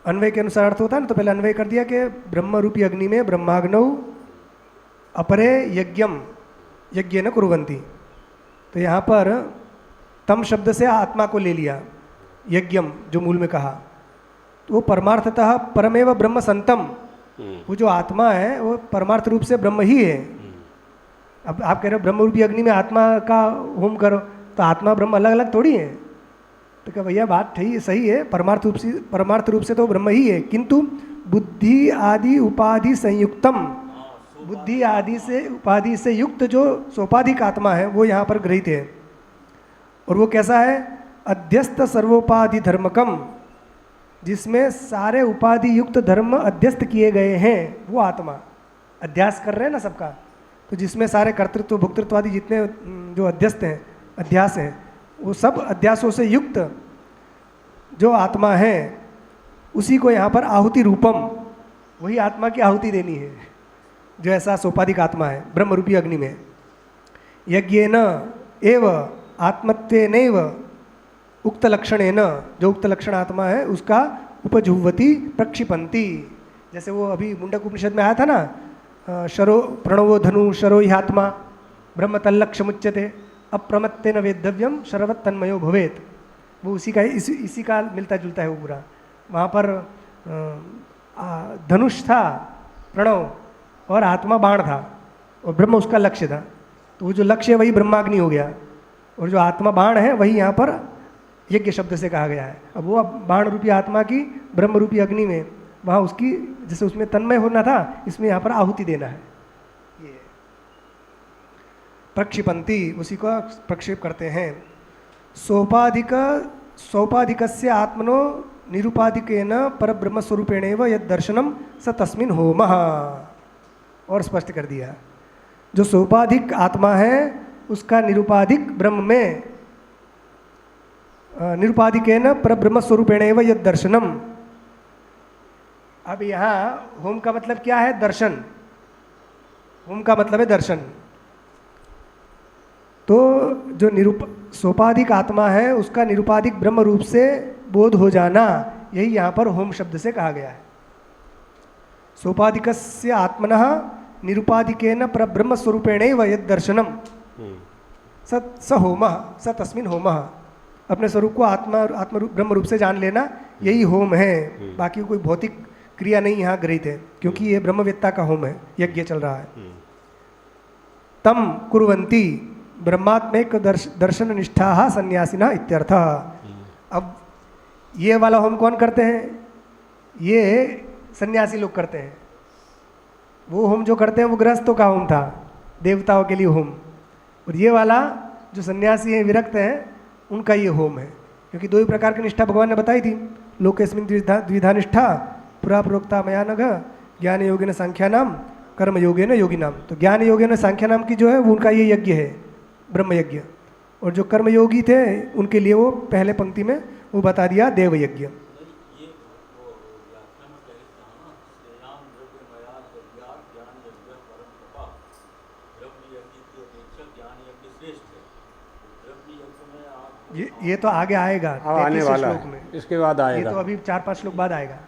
अन्वय के अनुसार अर्थ होता है ना, तो पहले अन्वय कर दिया कि ब्रह्म रूपी अग्नि में ब्रह्माग्नौ अपरे यज्ञम यज्ञ न कुर्वन्ति। तो यहाँ पर तम शब्द से आत्मा को ले लिया, यज्ञम जो मूल में कहा, तो वो परमार्थतः परमेव ब्रह्म संतम, वो जो आत्मा है वो परमार्थ रूप से ब्रह्म ही है। अब आप कह रहे हो ब्रह्म रूपी अग्नि में आत्मा का होम करो, तो आत्मा ब्रह्म अलग अलग थोड़ी है। तो क्या भैया बात सही है, परमार्थ रूप से तो ब्रह्म ही है, किंतु बुद्धि आदि उपाधि संयुक्तम, बुद्धि आदि से उपाधि से युक्त जो सोपाधिक आत्मा है वो यहाँ पर गृहीत है। और वो कैसा है, अध्यस्त सर्वोपाधि धर्मकम, जिसमें सारे उपाधि युक्त धर्म अध्यस्त किए गए हैं, वो आत्मा अध्यास कर रहे हैं ना सबका, तो जिसमें सारे कर्तृत्व भोक्तृत्व आदि जितने जो अध्यस्त हैं, अध्यास हैं, वो सब अध्यासों से युक्त जो आत्मा है उसी को यहाँ पर आहुति रूपम, वही आत्मा की आहुति देनी है जो ऐसा सोपाधिक आत्मा है ब्रह्म रूपी अग्नि में। यज्ञेन एव आत्मत्वेनैव उक्त लक्षणेन, जो उक्त लक्षण आत्मा है उसका उपजुह्वति प्रक्षिपन्ति। जैसे वो अभी मुंडक उपनिषद में आया था ना, शरो प्रणवो धनु शरो ह्यात्मा ब्रह्म तल्लक्षमुच्यते अप्रमत्तेन वेद्धव्यम शरवत् तन्मयो भवेत, वो उसी का इसी का मिलता जुलता है वो पूरा। वहाँ पर धनुष था प्रणव और आत्मा बाण था और ब्रह्म उसका लक्ष्य था, तो वो जो लक्ष्य है वही ब्रह्माग्नि हो गया, और जो आत्मा बाण है वही यहाँ पर यज्ञ शब्द से कहा गया है। अब वो बाण रूपी आत्मा की ब्रह्म रूपी अग्नि में, वहाँ उसकी जैसे उसमें तन्मय होना था, इसमें यहाँ पर आहुति देना है। ये प्रक्षिपन्ति, उसी को प्रक्षेप करते हैं। सोपाधिकस्य आत्मनो निरुपाधिकेन परब्रह्म स्वरूपेणैव यद दर्शनम स तस्मिन् होमः। और स्पष्ट कर दिया, जो सोपाधिक आत्मा है उसका निरुपाधिक ब्रह्म में निरुपाधिकेन परब्रह्म स्वरूपेणैव यद दर्शनम। अब यहाँ होम का मतलब क्या है, दर्शन। होम का मतलब है दर्शन। तो जो सोपाधिक आत्मा है उसका निरुपाधिक ब्रह्म रूप से बोध हो जाना, यही यहाँ पर होम शब्द से कहा गया है। सोपाधिकस्य आत्मनः निरुपाधिकेन परब्रह्म स्वरूपेणैव यद दर्शनम स होमः स तस्मिन् होमः। अपने स्वरूप को आत्मा ब्रह्म रूप से जान लेना, यही होम है। बाकी कोई भौतिक क्रिया नहीं यहाँ गृहीत है, क्योंकि ये ब्रह्मवेत्ता का होम है, यज्ञ चल रहा है। तम कुर्वन्ति ब्रह्मात्मैक दर्शन निष्ठा सन्यासिना इत्यर्थ। अब ये वाला होम कौन करते हैं, ये सन्यासी लोग करते हैं। वो होम जो करते हैं वो गृहस्थों का होम था, देवताओं के लिए होम। और ये वाला जो सन्यासी हैं, विरक्त हैं, उनका ये होम है। क्योंकि दो ही प्रकार की निष्ठा भगवान ने बताई थी, लोकेस्मिन् द्विधा निष्ठा पुरा प्रोक्ता मया नघ ज्ञान योगेन सांख्यानाम कर्म योगेन योगिनाम। तो ज्ञान योगेन सांख्यानाम की जो है वो उनका ये यज्ञ है, ब्रह्म यज्ञ। और जो कर्म योगी थे उनके लिए वो पहले पंक्ति में वो बता दिया देव यज्ञ। ये तो आगे आएगा, आने वाला श्लोक है, में इसके बाद आएगा। ये तो अभी 4-5 श्लोक बाद आएगा।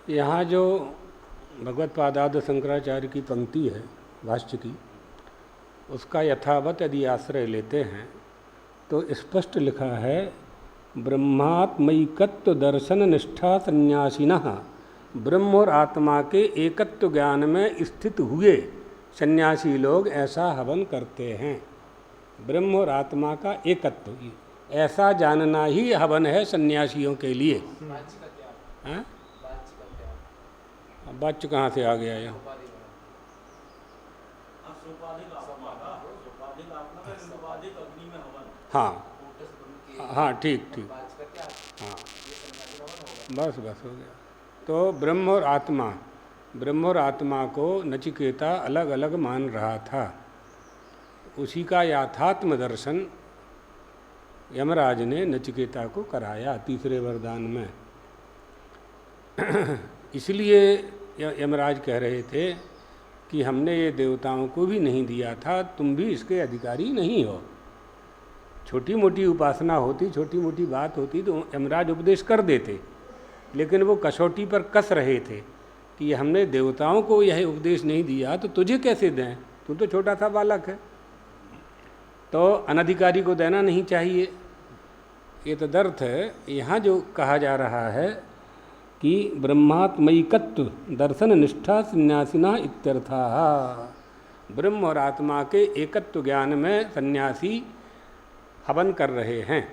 यहाँ जो भगवत पादाद शंकराचार्य की पंक्ति है भाष्य की, उसका यथावत यदि आश्रय लेते हैं तो स्पष्ट लिखा है ब्रह्मात्मैकत्व दर्शन निष्ठा संन्यासिनः, ब्रह्म और आत्मा के एकत्व ज्ञान में स्थित हुए सन्यासी लोग ऐसा हवन करते हैं। ब्रह्म और आत्मा का एकत्व, ऐसा जानना ही हवन है सन्यासियों के लिए। हाँ, वाच्य कहाँ से आ गया यहाँ? हाँ हाँ, ठीक ठीक, हाँ बस बस हो गया। तो ब्रह्म और आत्मा को नचिकेता अलग अलग मान रहा था। उसी का याथात्म दर्शन यमराज ने नचिकेता को कराया तीसरे वरदान में। इसलिए यमराज कह रहे थे कि हमने ये देवताओं को भी नहीं दिया था, तुम भी इसके अधिकारी नहीं हो। छोटी मोटी उपासना होती, छोटी मोटी बात होती तो यमराज उपदेश कर देते, लेकिन वो कसौटी पर कस रहे थे कि हमने देवताओं को यह उपदेश नहीं दिया तो तुझे कैसे दें, तू तो छोटा सा बालक है, तो अनधिकारी को देना नहीं चाहिए। ये तदर्थ है यहाँ जो कहा जा रहा है कि ब्रह्मात्मैकत्व दर्शन निष्ठा संन्यासिना इत्यर्थः, ब्रह्म और आत्मा के एकत्व ज्ञान में सन्यासी हवन कर रहे हैं।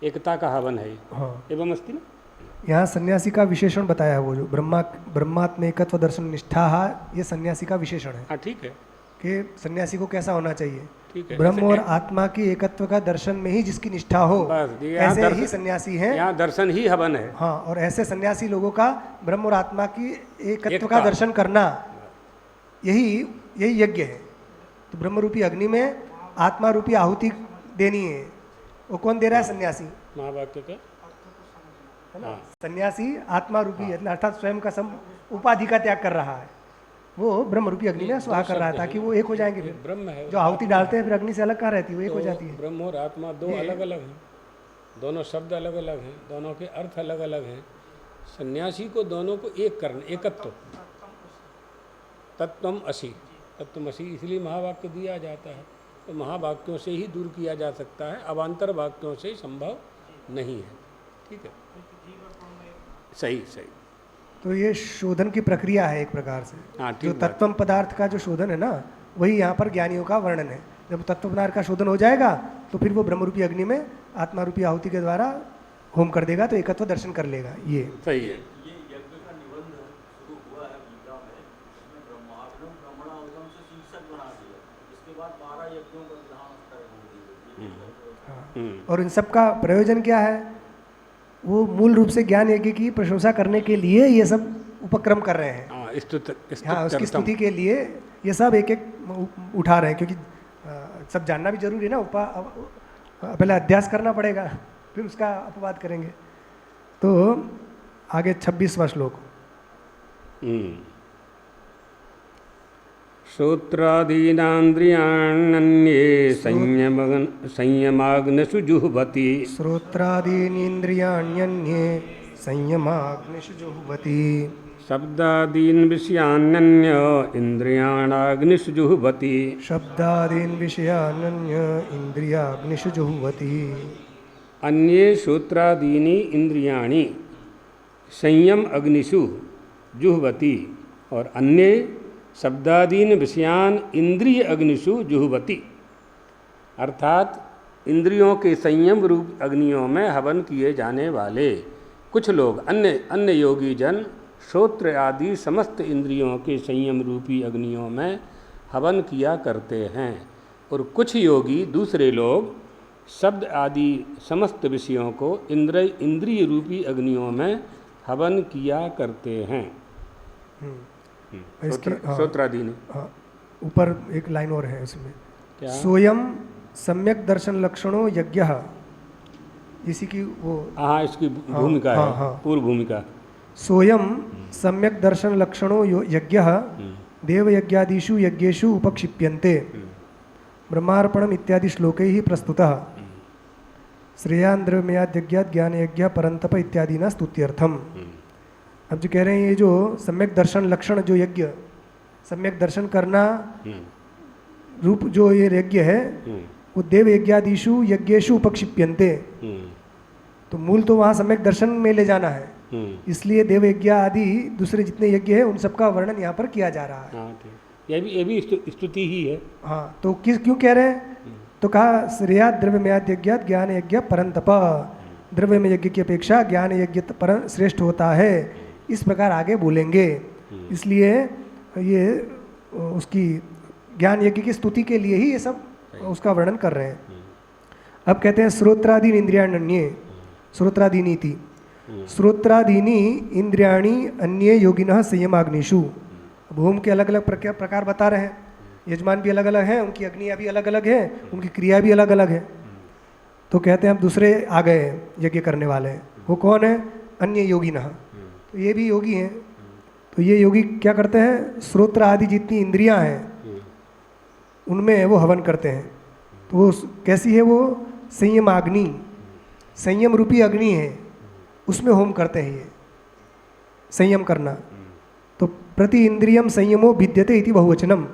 एकता का हवन है। हाँ, एवं अस्ति ना, यहाँ सन्यासी का विशेषण बताया है, वो जो ब्रह्मात्मैकत्व दर्शन निष्ठा, ये सन्यासी का विशेषण है। हाँ ठीक है, कि सन्यासी को कैसा होना चाहिए, ठीक है। ब्रह्म और आत्मा की एकत्व का दर्शन में ही जिसकी निष्ठा हो, ऐसे ही सन्यासी हैं। यहाँ दर्शन ही हवन है। हाँ, और ऐसे सन्यासी लोगों का ब्रह्म और आत्मा की एकत्व का दर्शन करना, यही यज्ञ है। तो ब्रह्म रूपी अग्नि में आत्मा रूपी आहुति देनी है। वो कौन दे रहा है? सन्यासी। महावाक्य का है ना, सन्यासी आत्मा रूपी अर्थात स्वयं का उपाधि का त्याग कर रहा है, वो ब्रह्म रूपी अग्नि में स्वाहा कर रहा है, ताकि वो एक हो जाएंगे। फिर ब्रह्म है जो आहुति डालते हैं फिर अग्नि से अलग कहाँ रहती है, वो एक हो जाती है। ब्रह्म और आत्मा दो अलग अलग हैं, दोनों शब्द अलग अलग हैं, दोनों के अर्थ अलग अलग हैं। सन्यासी को दोनों को एक करना, एकत्व, तत्त्वमसि, तत्त्वमसि इसलिए महावाक्य दिया जाता है। तो महावाक्यों से ही दूर किया जा सकता है, अवान्तर वाक्यों से संभव नहीं है। ठीक है, सही सही। तो ये शोधन की प्रक्रिया है एक प्रकार से। हाँ, जो तत्वम पदार्थ का जो शोधन है ना, वही यहाँ पर ज्ञानियों का वर्णन है। जब तत्व पदार्थ का शोधन हो जाएगा तो फिर वो ब्रह्म रूपी अग्नि में आत्मा रूपी आहुति के द्वारा होम कर देगा, तो एकत्व दर्शन कर लेगा। ये सही है। ये यज्ञ का निबंध शुरू हुआ है गीता में, इसमें ब्रह्माग्रम ब्रह्मणाहुतम से शीर्षक बना दिया। इसके बाद 12 यज्ञों का विधान होगी। और इन सब का प्रयोजन क्या है? वो मूल रूप से ज्ञान यज्ञ की प्रशंसा करने के लिए ये सब उपक्रम कर रहे हैं। हाँ, उसकी स्तुति के लिए ये सब एक एक उठा रहे हैं, क्योंकि सब जानना भी जरूरी है ना। पहले अध्यास करना पड़ेगा, फिर उसका अपवाद करेंगे। तो आगे 26वां श्लोक। श्रोत्रादीनान्द्रियाण्यन्ये संयमाग्निषु जुह्वति। श्रोत्रादीनीन्द्रियाण्यन्ये संयमाग्निषु जुह्वति। शब्दादीन विषयान्य इंद्रियाणाग्निषु जुह्वति। शब्दादीन विषयान्य इंद्रियाग्निषु जुह्वति। अन्ये श्रोत्रादीनि इंद्रियाणि संयम अग्निषु जुह्वति। और अन्य शब्दादीन विषयान इंद्रिय अग्निषु जुह्वति। अर्थात इंद्रियों के संयम रूप अग्नियों में हवन किए जाने वाले कुछ लोग अन्य योगी जन श्रोत्र आदि समस्त इंद्रियों के संयम रूपी अग्नियों में हवन किया करते हैं। और कुछ योगी दूसरे लोग शब्द आदि समस्त विषयों को इंद्रिय रूपी अग्नियों में हवन किया करते हैं। श्रोत्रादीनि। ऊपर एक लाइन और है इसमें, क्या? सोयम सम्यक दर्शन लक्षणों यज्ञ, इसी की वो हाँ इसकी भूमिका है, पूर्व भूमिका। सोयम सम्यक दर्शन लक्षणों यज्ञ देव यज्ञादिषु यज्ञेषु उपक्षिप्यन्ते ब्रह्मार्पणम इत्यादि श्लोकैः प्रस्तुतः श्रेयान् द्रव्यमयाद् यज्ञात् ज्ञान यज्ञ परंतप इत्यादि न स्तुत्यर्थम। अब जो कह रहे हैं ये जो सम्यक दर्शन लक्षण जो यज्ञ, सम्यक दर्शन करना रूप जो ये यज्ञ है वो देव यज्ञादिषु यज्ञेषु उपक्षिप्यन्ते। तो मूल तो वहाँ सम्यक दर्शन में ले जाना है, इसलिए देव यज्ञ आदि दूसरे जितने यज्ञ है उन सबका वर्णन यहाँ पर किया जा रहा है। ये भी स्तुति ही है। हाँ, तो क्यों कह रहे हैं? तो कहा श्रेया द्रव्यमयाद् यज्ञात् ज्ञान यज्ञ परंतप, द्रव्य में यज्ञ की अपेक्षा ज्ञान यज्ञ श्रेष्ठ होता है, इस प्रकार आगे बोलेंगे। इसलिए ये उसकी ज्ञान यज्ञ की स्तुति के लिए ही ये सब उसका वर्णन कर रहे हैं। अब कहते हैं श्रोत्रादीन इंद्रियाण्ये, श्रोत्रादीनी थी, श्रोत्रादीनी इंद्रियाणी अन्ये योगिनः संयमाग्निषु। भूम के अलग अलग प्रकार बता रहे हैं, यजमान भी अलग अलग हैं, उनकी अग्नियाँ भी अलग अलग हैं, उनकी क्रिया भी अलग अलग है। तो कहते हैं अब दूसरे आ गए यज्ञ करने वाले, वो कौन है? अन्य योगिनः, तो ये भी योगी हैं। तो ये योगी क्या करते हैं? श्रोत्र आदि जितनी इंद्रियां हैं उनमें वो हवन करते हैं। तो वो कैसी है? वो संयम अग्नि, संयम रूपी अग्नि है, उसमें होम करते हैं ये संयम करना। तो प्रति इंद्रियम संयमो भिद्यते इति बहुवचनम।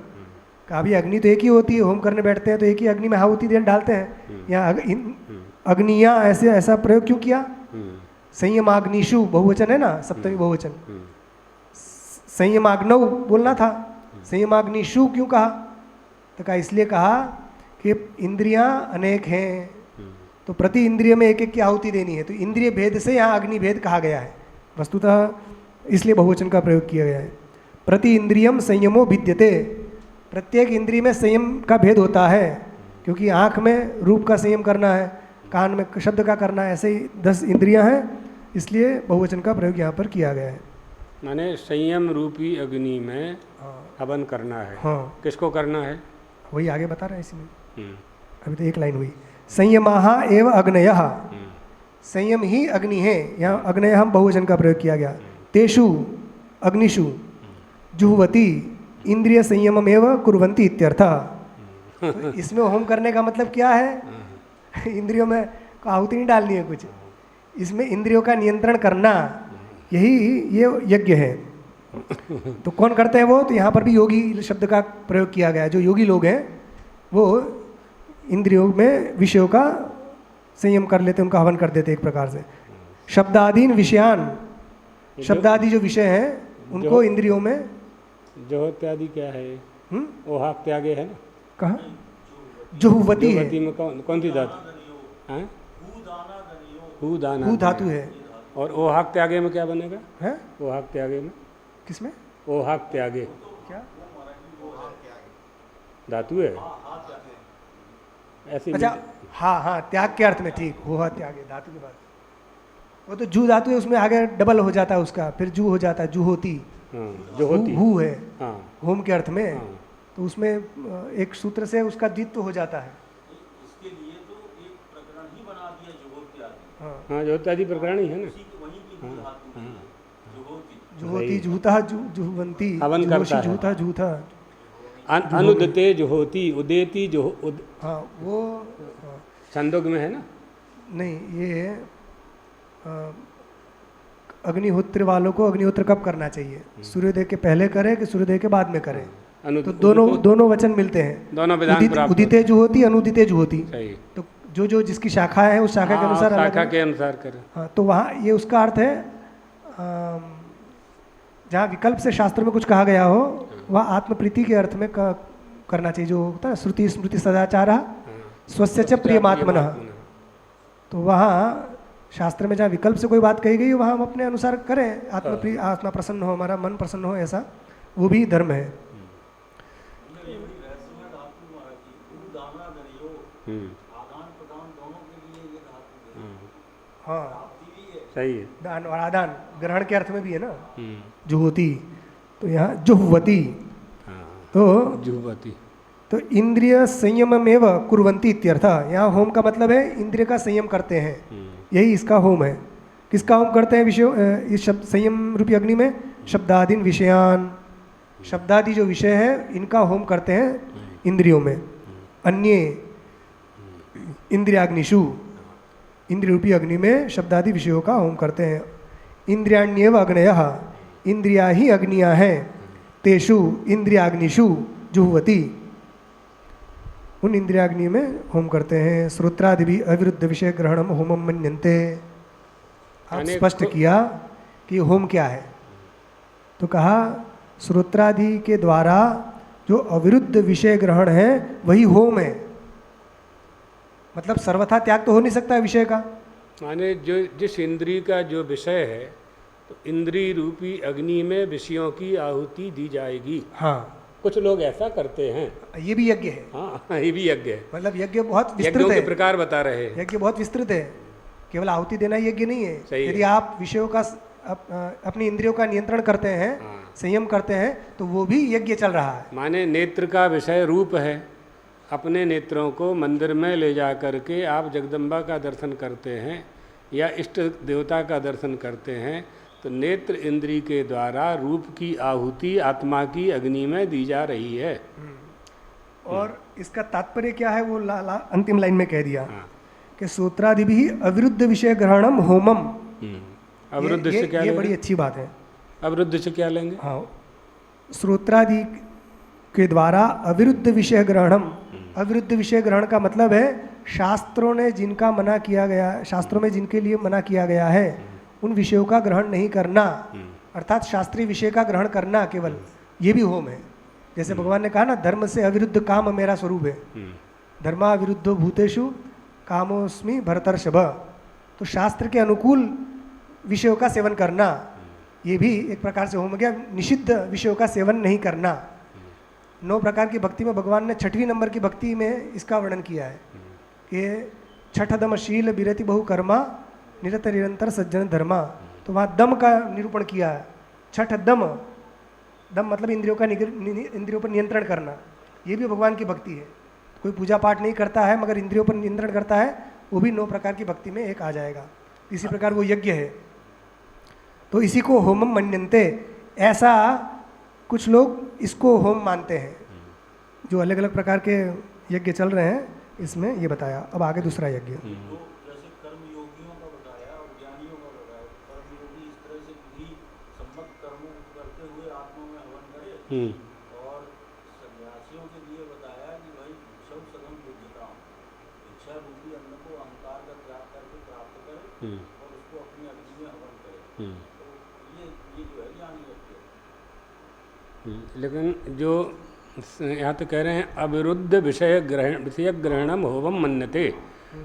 अभी अग्नि तो एक ही होती है, होम करने बैठते हैं तो एक ही अग्नि में आहुति डालते हैं। यहाँ अग्नियाँ ऐसा प्रयोग क्यों किया? संयमाग्निषु बहुवचन है ना, सप्तमी बहुवचन। संयमाग्नौ बोलना था, संयमाग्निषु क्यों कहा? तो कहा इसलिए कहा कि इंद्रियां अनेक हैं, तो प्रति इंद्रिय में एक एक की आहुति देनी है, तो इंद्रिय भेद से यहाँ अग्नि भेद कहा गया है वस्तुतः, इसलिए बहुवचन का प्रयोग किया गया है। प्रति इंद्रियम संयमो भिद्यते, प्रत्येक इंद्रिय में संयम का भेद होता है, क्योंकि आँख में रूप का संयम करना है, कान में शब्द का करना है, ऐसे ही 10 इंद्रियां हैं, इसलिए बहुवचन का प्रयोग यहाँ पर किया गया है। माने संयम रूपी अग्नि में हवन करना है। हाँ, किसको करना है? वही आगे बता रहे हैं इसमें। अभी तो एक लाइन हुई, संयमाः एव अग्नयः, संयम ही अग्नि है। यहाँ अग्नयः हम बहुवचन का प्रयोग किया गया। तेषु अग्निषु जुह्वति इंद्रिय संयममेव कुर्वन्ति इत्यर्थः। तो इसमें होम करने का मतलब क्या है? इंद्रियों में आहुति नहीं डालनी है कुछ, इसमें इंद्रियों का नियंत्रण करना, यही ये यज्ञ है। तो कौन करते हैं वो? तो यहाँ पर भी योगी शब्द का प्रयोग किया गया है। जो योगी लोग हैं वो इंद्रियों में विषयों का संयम कर लेते, उनका हवन कर देते एक प्रकार से। शब्दादीन विषयान, शब्दादि जो विषय हैं उनको इंद्रियों में जो इत्यादि क्या है? ओहा त्यागे है ना? कहाँ? जुह्वति है। में कौन सी धातु? हू धातु है। और ओहाक त्यागे में क्या बनेगा? है ओहाक त्यागे में किसमें? ओहाक त्यागे क्या धातु है ऐसे? अच्छा, हाँ हाँ, त्याग के अर्थ में, ठीक। हो त्यागे धातु की बात, वो तो जू धातु है, उसमें आगे डबल हो जाता है उसका, फिर जू हो जाता है, जू होती। जो होती हु है होम के अर्थ में। तो उसमें एक सूत्र से उसका द्वित्व हो जाता है। इसके लिए तो एक प्रकरण ही बना दिया जुहोत्यादि। हाँ, जुहोत्यादि प्रकरण ही है ना। वहीं की धातु है जुहोति। जुहोति जुहता जुहवंती, हवन करता है। जुहता जुहता अनुदते जुहोति, उदेति जो हाँ, वो छंदोग में है ना? नहीं, ये अग्निहोत्र वालों को अग्निहोत्र कब करना चाहिए, सूर्योदय के पहले करें कि सूर्योदय के बाद में करें? तो दोनों वचन मिलते हैं, दोनों विधान प्राप्त उदिते जुहोति अनुदिते जुहोति। सही। तो जो जिसकी शाखा है उस शाखा के अनुसार शाखा के अनुसार करें। हाँ, तो वहाँ ये उसका अर्थ है जहाँ विकल्प से शास्त्र में कुछ कहा गया हो वह आत्मप्रीति के अर्थ में करना चाहिए, जो होता है श्रुति स्मृति सदाचार स्वस्य च प्रियमात्मनः। तो वहाँ शास्त्र में जहाँ विकल्प से कोई बात कही गई वहाँ हम अपने अनुसार करें, आत्मा प्रसन्न हो, हमारा मन प्रसन्न हो, ऐसा वो भी धर्म है। हाँ सही है। दान और आदान ग्रहण के अर्थ में भी है ना, जुहोति। तो यहाँ जुह्वति, तो जुह्वति तो इंद्रिय संयममेव कुर्वन्ति इत्यर्थ। यहाँ होम का मतलब है इंद्रिय का संयम करते हैं, यही इसका होम है। किसका होम करते हैं विषय, इस शब्द संयम रूपी अग्नि में शब्दादीन विषयान, शब्दादि जो विषय है इनका होम करते हैं इंद्रियों में। अन्य इंद्रियाग्निषु, इंद्रिय रूपी अग्नि में शब्दादि विषयों का होम करते हैं। इंद्रियाण्येव अग्नयः, इंद्रिया ही अग्नियाँ हैं। तेषु इंद्रियाग्निषु जुह्वति, उन इंद्रियाग्नि में होम करते हैं। श्रोत्रादि भी अविरुद्ध विषय ग्रहणम होमम मन्यन्ते। आप स्पष्ट किया कि होम क्या है, तो कहा श्रोत्रादि के द्वारा जो अविरुद्ध विषय ग्रहण है वही होम है। मतलब सर्वथा त्याग तो हो नहीं सकता है विषय का। माने जो जिस इंद्रिय का जो विषय है तो इंद्रिय रूपी अग्नि में विषयों की आहुति दी जाएगी। हाँ, कुछ लोग ऐसा करते हैं। ये भी यज्ञ है। हाँ, ये भी यज्ञ है। मतलब यज्ञ बहुत विस्तृत यज्ञों है, के प्रकार बता रहे हैं। यज्ञ बहुत विस्तृत है, केवल आहुति देना यज्ञ नहीं है। सही यदि है। आप विषयों का अपनी इंद्रियों का नियंत्रण करते हैं, संयम करते हैं, तो वो भी यज्ञ चल रहा है। माने नेत्र का विषय रूप है। अपने नेत्रों को मंदिर में ले जा करके आप जगदम्बा का दर्शन करते हैं या इष्ट देवता का दर्शन करते हैं, तो नेत्र इंद्रिय के द्वारा रूप की आहुति आत्मा की अग्नि में दी जा रही है। और इसका तात्पर्य क्या है वो अंतिम लाइन में कह दिया कि सूत्रादि भी अविरुद्ध विषय ग्रहणम होमम। अविरुद्ध से क्या ये लेंगे? बड़ी अच्छी बात है। अविरुद्ध से क्या लेंगे? हाँ, श्रोत्रादि के द्वारा अविरुद्ध विषय ग्रहणम। अविरुद्ध विषय ग्रहण का मतलब है शास्त्रों ने जिनका मना किया गया, शास्त्रों में जिनके लिए मना किया गया है उन विषयों का ग्रहण नहीं करना, अर्थात शास्त्रीय विषय का ग्रहण करना केवल, ये भी होम है। जैसे भगवान ने कहा ना, धर्म से अविरुद्ध काम मेरा स्वरूप है। धर्मा विरुद्धो भूतेषु कामोस्मि भरतर्षभ। तो शास्त्र के अनुकूल विषयों का सेवन करना, ये भी एक प्रकार से होम हो गया। निषिद्ध विषयों का सेवन नहीं करना। 9 प्रकार की भक्ति में भगवान ने 6वीं नंबर की भक्ति में इसका वर्णन किया है कि छठदमशील विरति बहु कर्मा निरत निरंतर सज्जन धर्मा। तो वहाँ दम का निरूपण किया है। छठ दम, दम मतलब इंद्रियों का इंद्रियों पर नियंत्रण करना, ये भी भगवान की भक्ति है। कोई पूजा पाठ नहीं करता है मगर इंद्रियों पर नियंत्रण करता है, वो भी 9 प्रकार की भक्ति में एक आ जाएगा। इसी प्रकार वो यज्ञ है, तो इसी को होमम मन्यन्ते। ऐसा कुछ लोग इसको होम मानते हैं। जो अलग अलग प्रकार के यज्ञ चल रहे हैं इसमें ये बताया। अब आगे दूसरा यज्ञ। तो जैसे कर्मयोगियों का बताया और ज्ञानियों का बताया। कर्मयोगी इस तरह से विधि सम्मत कर्मों करते हुए आत्मा में हवन करे, और सन्यासियों के लिए बताया कि भाई भिक्षु सदम पूज्यता, भिक्षा रूपी अन्न को अहंकार का त्याग करके प्राप्त करे और उसको अपनी अग्नि में हवन करे। तो ये जो है ज्ञानी यज्ञ। लेकिन जो यहाँ तो कह रहे हैं अविरुद्ध विषय ग्रहणम होमम मन्यते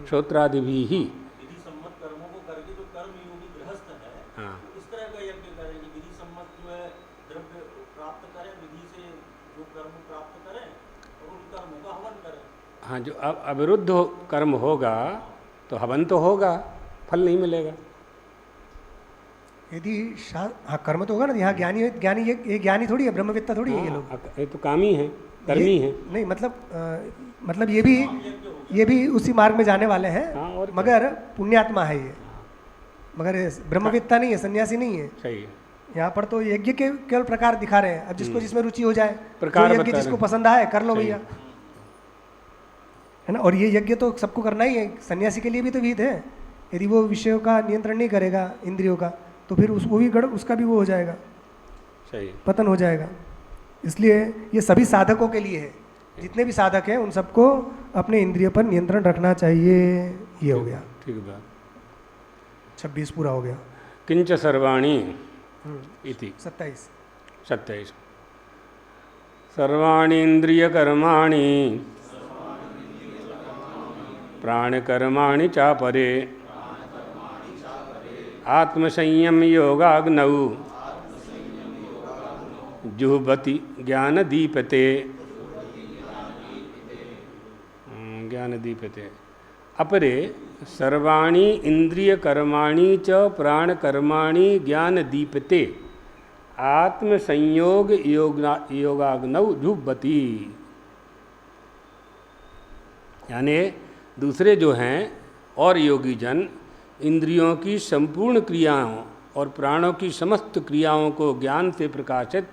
श्रोत्रादि भी ही। विधि सम्मत कर्मों को करके जो कर्मयोगी गृहस्थ है, हाँ, इस तरह का यज्ञ करें कि विधि सम्मत जो है द्रव्य प्राप्त करें, विधि से जो कर्म प्राप्त करें और उन कर्मों का हवन करें। हाँ, जो अविरुद्ध कर्म होगा तो हवन तो होगा, फल नहीं मिलेगा। यदि हाँ कर्म तो होगा ना। यहाँ ज्ञानी ये ज्ञानी थोड़ी है, ब्रह्मवेत्ता थोड़ी है ये लोग। ये तो कामी है, कर्मी है। नहीं मतलब ये भी उसी मार्ग में जाने वाले हैं। हाँ, और मगर पुण्यात्मा है ये, मगर ब्रह्मवेत्ता नहीं है, सन्यासी नहीं है। सही है। यहाँ पर तो यज्ञ के केवल प्रकार दिखा रहे हैं। अब जिसको जिसमें रुचि हो जाए, प्रकार यज्ञ जिसको पसंद आए कर लो भैया, है ना। और ये यज्ञ तो सबको करना ही है। सन्यासी के लिए भी तो विहित है। यदि वो विषयों का नियंत्रण नहीं करेगा, इंद्रियों का, तो फिर वो भी उसका भी वो हो जाएगा, सही। पतन हो जाएगा। इसलिए ये सभी साधकों के लिए है, जितने भी साधक हैं उन सबको अपने इंद्रियों पर नियंत्रण रखना चाहिए। ये हो गया, ठीक बात। 26 पूरा हो गया। किंच सर्वाणी इति 27 सर्वाणि इंद्रिय कर्माणि प्राणकर्माणि चापरे आत्मसंयम योगाग्नौ जुह्वति ज्ञानदीपते। ज्ञानदीपते अपरे सर्वाणि इंद्रिय कर्माणि च प्राणकर्माणि ज्ञानदीपते आत्मसंयोग योगाग्नौ जुह्वति। यानी दूसरे जो हैं और योगी जन इंद्रियों की संपूर्ण क्रियाओं और प्राणों की समस्त क्रियाओं को ज्ञान से प्रकाशित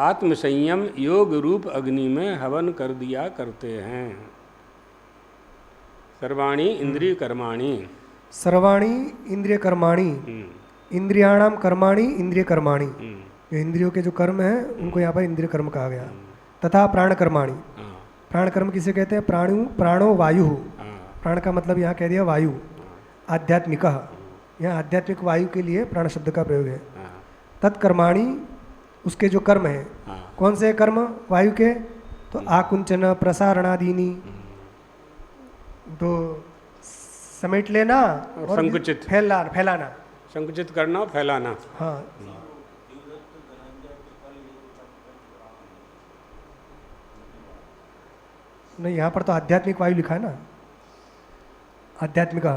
आत्मसंयम योग रूप अग्नि में हवन कर दिया करते हैं। सर्वाणि इंद्रिय कर्माणि, सर्वाणि इंद्रिय कर्माणि, इंद्रियाणाम कर्माणि इंद्रिय कर्माणि, जो इंद्रियों के जो कर्म हैं उनको यहाँ पर इंद्रिय कर्म कहा गया। तथा प्राण कर्माणि, प्राण कर्म किसे कहते हैं? प्राणो वायु, प्राण का मतलब यहाँ कह दिया वायु। आध्यात्मिक, यहाँ आध्यात्मिक वायु के लिए प्राण शब्द का प्रयोग है। तत्कर्माणि, उसके जो कर्म हैं, कौन से कर्म वायु के? तो आकुंचन प्रसारणादीनी, तो समेट लेना और संकुचित, फैलाना, संकुचित करना और फैलाना। हाँ, नहीं यहाँ पर तो आध्यात्मिक वायु लिखा है ना, आध्यात्मिका।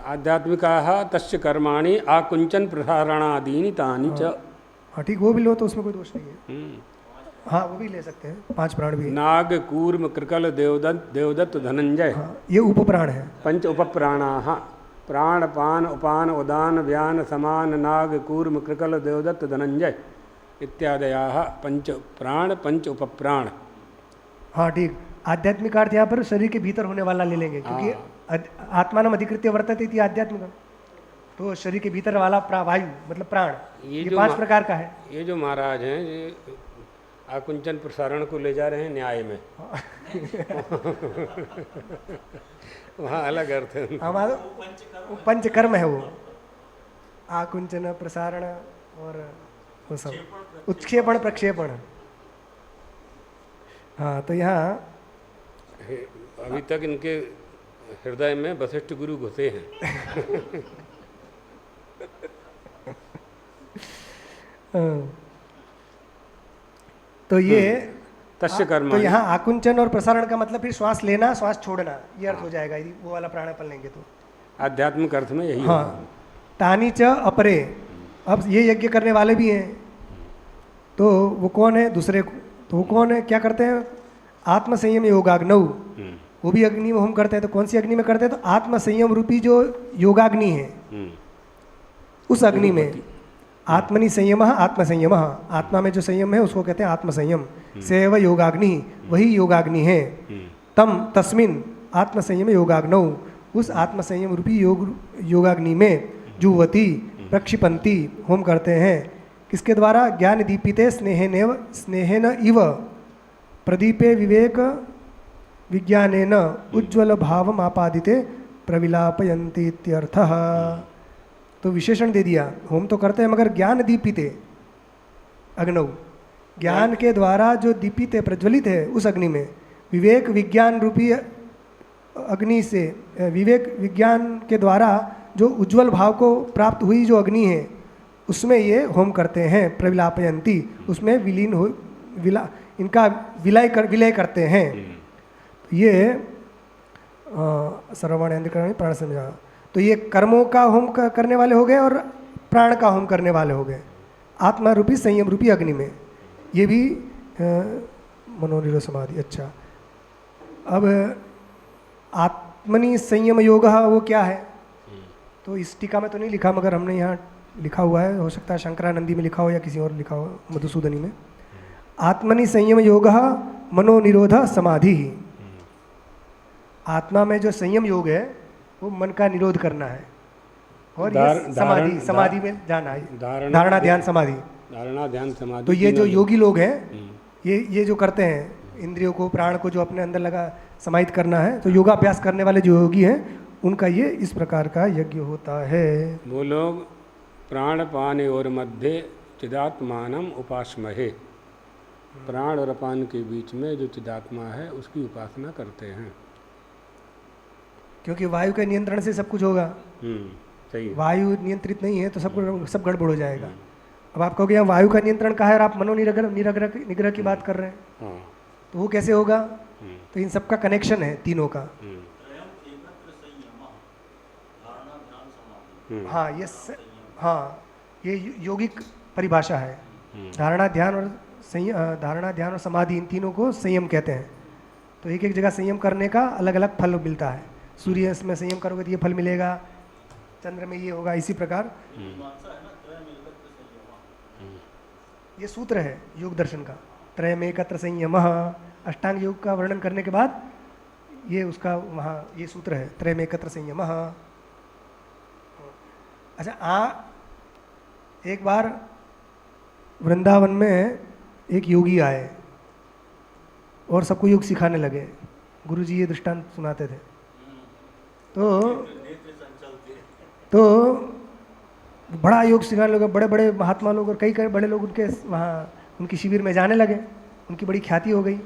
आध्यात्मिकाः तस्य कर्माणि आकुंचन प्रसारणादीनि तानि च। हाँ ठीक, वो भी लो तो उसमें कोई दोष नहीं है। हाँ वो भी ले सकते हैं, 5 प्राण भी है। नाग कूर्म कृकल देवदत्त धनंजय, हाँ, ये उपप्राण है। पंच उपप्राणाः प्राण पान उपान उदान व्यान समान नाग कूर्म कृकल देवदत्त धनंजय इत्यादयाः पंच प्राण पंच उपप्राण। हाँ ठीक, आध्यात्मिक अर्थ यहाँ पर शरीर के भीतर होने वाला ले लेंगे, क्योंकि आत्मानम अधिकृत्य वर्तते इति आध्यात्मिक, तो शरीर के भीतर वाला वायु मतलब प्राण, ये 5 प्रकार का है। ये जो महाराज हैं ये आकुंचन प्रसारण को ले जा रहे हैं न्याय में। वहाँ अलग अर्थ है। हमारा पंचकर्म है वो, आकुंचन प्रसारण और वो सब उत्क्षेपण प्रक्षेपण। हाँ तो यहाँ अभी तक इनके हृदय में वशिष्ठ गुरु घुसे हैं। तो ये तस्य कर्म, तो यहाँ आकुंचन और प्रसारण का मतलब फिर श्वास लेना श्वास छोड़ना, ये अर्थ हो जाएगा यदि वो वाला प्राणायाम लेंगे तो। आध्यात्मिक अर्थ में यही। हाँ, तानी च अपरे, अब ये यज्ञ करने वाले भी हैं, तो वो कौन है? दूसरे, तो वो कौन है? क्या करते हैं? आत्मसंयम योगाग्नौ, वो भी अग्नि में होम करते हैं। तो कौन सी अग्नि में करते हैं? तो आत्मसंयम रूपी जो योगाग्नि है उस अग्नि में। आत्मनि संयम आत्मसंयम, आत्मा में जो संयम है उसको कहते हैं आत्मसंयम। सेव योगाग्नि, वही योगाग्नि है। तम तस्मिन आत्मसंयम योगाग्नौ, उस आत्मसंयम रूपी योगाग्नि में जुवती प्रक्षिपंती होम करते हैं। किसके द्वारा? ज्ञान दीपिते स्नेहेन इव प्रदीपे विवेक विज्ञानेन उज्ज्वल भावम आपादिते प्रविलापयन्ति इत्यर्थः। तो विशेषण दे दिया, होम तो करते हैं मगर ज्ञान दीपिते अग्नौ, ज्ञान के द्वारा जो दीपित है प्रज्वलित है उस अग्नि में, विवेक विज्ञान रूपी अग्नि से, विवेक विज्ञान के द्वारा जो उज्ज्वल भाव को प्राप्त हुई जो अग्नि है उसमें ये होम करते हैं। प्रविलापयंती, उसमें विलीन हो इनका विलय करते हैं। ये सर्ववाणी अंधकरण प्राण समझा, तो ये कर्मों का होम करने वाले हो गए और प्राण का होम करने वाले हो गए आत्मा रूपी संयम रूपी अग्नि में। ये भी मनोनिरोध समाधि। अच्छा, अब आत्मनि संयम योग वो क्या है? तो इस टीका में तो नहीं लिखा मगर हमने यहाँ लिखा हुआ है, हो सकता है शंकरानंदी में लिखा हो या किसी और लिखा हो, मधुसूदनी में। आत्मनि संयम योग मनोनिरोध समाधि, आत्मा में जो संयम योग है वो मन का निरोध करना है और ये समाधि, समाधि में जाना है, धारणा ध्यान समाधि। धारणा ध्यान समाधि। तो ये जो योगी लोग हैं, ये जो करते हैं इंद्रियों को, प्राण को जो अपने अंदर लगा समाहित करना है, तो योगाभ्यास करने वाले जो योगी हैं उनका ये इस प्रकार का यज्ञ होता है। वो लोग प्राण पान और मध्य चिदात्मानम उपासमहे, प्राण और अपान के बीच में जो चिदात्मा है उसकी उपासना करते हैं। क्योंकि वायु के नियंत्रण से सब कुछ होगा। सही। वायु नियंत्रित नहीं है तो सब गड़बड़ हो जाएगा। अब आप कहोगे यहाँ वायु का नियंत्रण कहाँ है और आप निग्रह की बात कर रहे हैं, हाँ। तो वो कैसे होगा? तो इन सबका कनेक्शन है तीनों का। हाँ ये हाँ ये यौगिक परिभाषा है। धारणा ध्यान और समाधि, इन तीनों को संयम कहते हैं। तो एक एक जगह संयम करने का अलग अलग फल मिलता है। सूर्य में संयम करोगे तो ये फल मिलेगा, चंद्र में ये होगा, इसी प्रकार ये सूत्र है योग दर्शन का। त्रयम् एकत्र संयमः, अष्टांग योग का वर्णन करने के बाद ये उसका वहाँ ये सूत्र है, त्रयम् एकत्र संयमः। अच्छा, एक बार वृंदावन में एक योगी आए और सबको योग सिखाने लगे। गुरुजी ये दृष्टांत सुनाते थे। तो बड़ा योग सिखाने लगे, बड़े बड़े महात्मा लोग और कई कई बड़े लोग उनके वहाँ उनकी शिविर में जाने लगे। उनकी बड़ी ख्याति हो गई।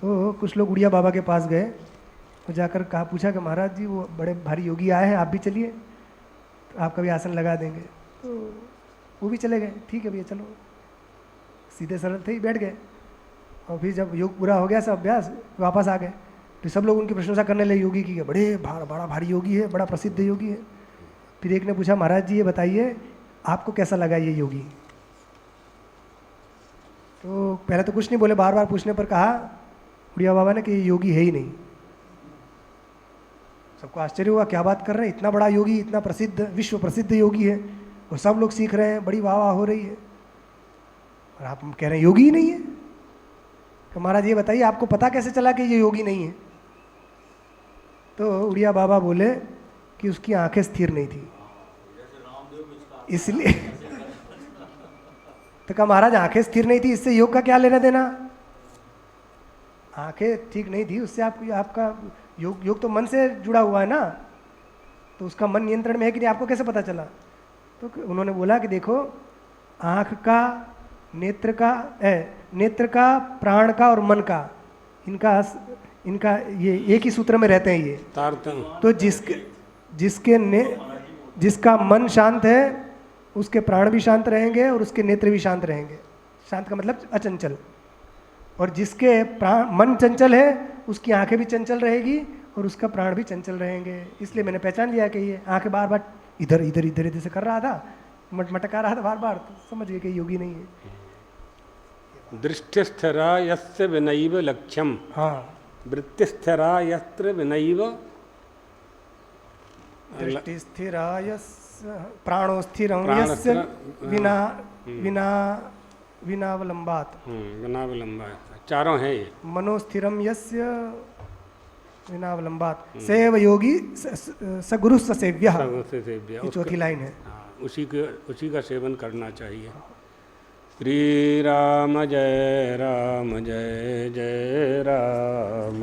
तो कुछ लोग उड़िया बाबा के पास गए और जाकर पूछा कि महाराज जी वो बड़े भारी योगी आए हैं, आप भी चलिए, तो आपका भी आसन लगा देंगे। तो वो भी चले गए। ठीक है भैया चलो, सीधे सरल थे ही, बैठ गए। और फिर जब योग पूरा हो गया सब अभ्यास, वापस आ गए। तो सब लोग उनकी प्रशंसा करने लगे योगी की, बड़ा भारी योगी है, बड़ा प्रसिद्ध योगी है। फिर एक ने पूछा महाराज जी ये बताइए आपको कैसा लगा ये योगी? तो पहले तो कुछ नहीं बोले, बार बार पूछने पर कहा उड़िया बाबा ने कि ये योगी है ही नहीं। सबको आश्चर्य हुआ, क्या बात कर रहे हैं, इतना बड़ा योगी, इतना प्रसिद्ध, विश्व प्रसिद्ध योगी है और सब लोग सीख रहे हैं, बड़ी वाह वाह हो रही है, और आप कह रहे हैं योगी ही नहीं है। तो महाराज ये बताइए आपको पता कैसे चला कि ये योगी नहीं है? तो उड़िया बाबा बोले कि उसकी आंखें स्थिर नहीं थी, इसलिए। तो कहा महाराज आंखें स्थिर नहीं थी, इससे योग का क्या लेना देना? आंखें ठीक नहीं थी, उससे आपका योग तो मन से जुड़ा हुआ है ना, तो उसका मन नियंत्रण में है कि नहीं, आपको कैसे पता चला? तो उन्होंने बोला कि देखो आँख का, नेत्र का, प्राण का और मन का, इनका ये एक ही सूत्र में रहते हैं ये। तो जिसका मन शांत है उसके प्राण भी शांत रहेंगे और उसके नेत्र भी शांत रहेंगे। शांत का मतलब अचंचल। और जिसके मन चंचल है उसकी आंखें भी चंचल रहेगी और उसका प्राण भी चंचल रहेंगे। इसलिए मैंने पहचान लिया कि ये आंखें बार बार इधर इधर इधर इधर से कर रहा था, मटका रहा था बार बार, तो समझ गए कि योगी नहीं है। दृष्टिस्थिरा यस्य विनैव लक्ष्यम, हाँ, वृत्तिस्थिरा यत्र विनैव, दृष्टिस्थिरा यस्य प्राणो स्थिरं यस्य विनावलंबात्, विनावलंबात्, चारों हैं ये। मनोस्थिरम यस्य विनावलंबात् सेव योगी स गुरु स सेव्यः, ये चौथी लाइन है। उसी का सेवन करना चाहिए। श्री राम जय राम जय जय राम।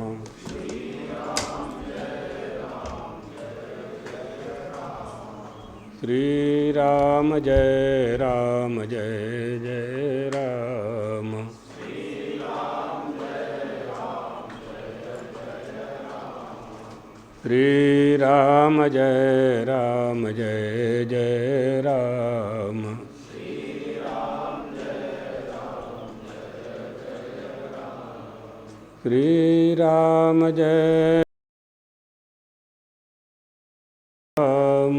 श्री राम जय राम जय जय राम। श्री राम जय राम जय जय राम। श्री राम जय राम।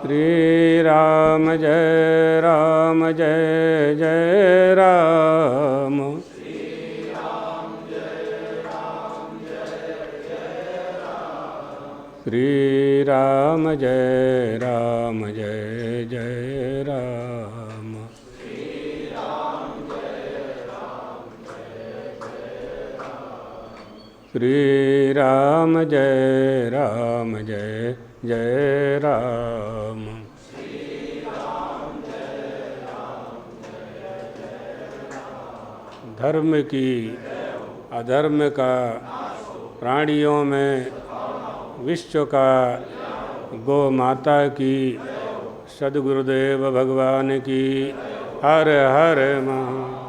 श्री राम जय राम जय जय राम। श्री राम जय राम जय जय राम। श्री राम जय जय राम। धर्म की अधर्म का प्राणियों में विश्व का गौ माता की सद्गुरुदेव भगवान की हर हर महा।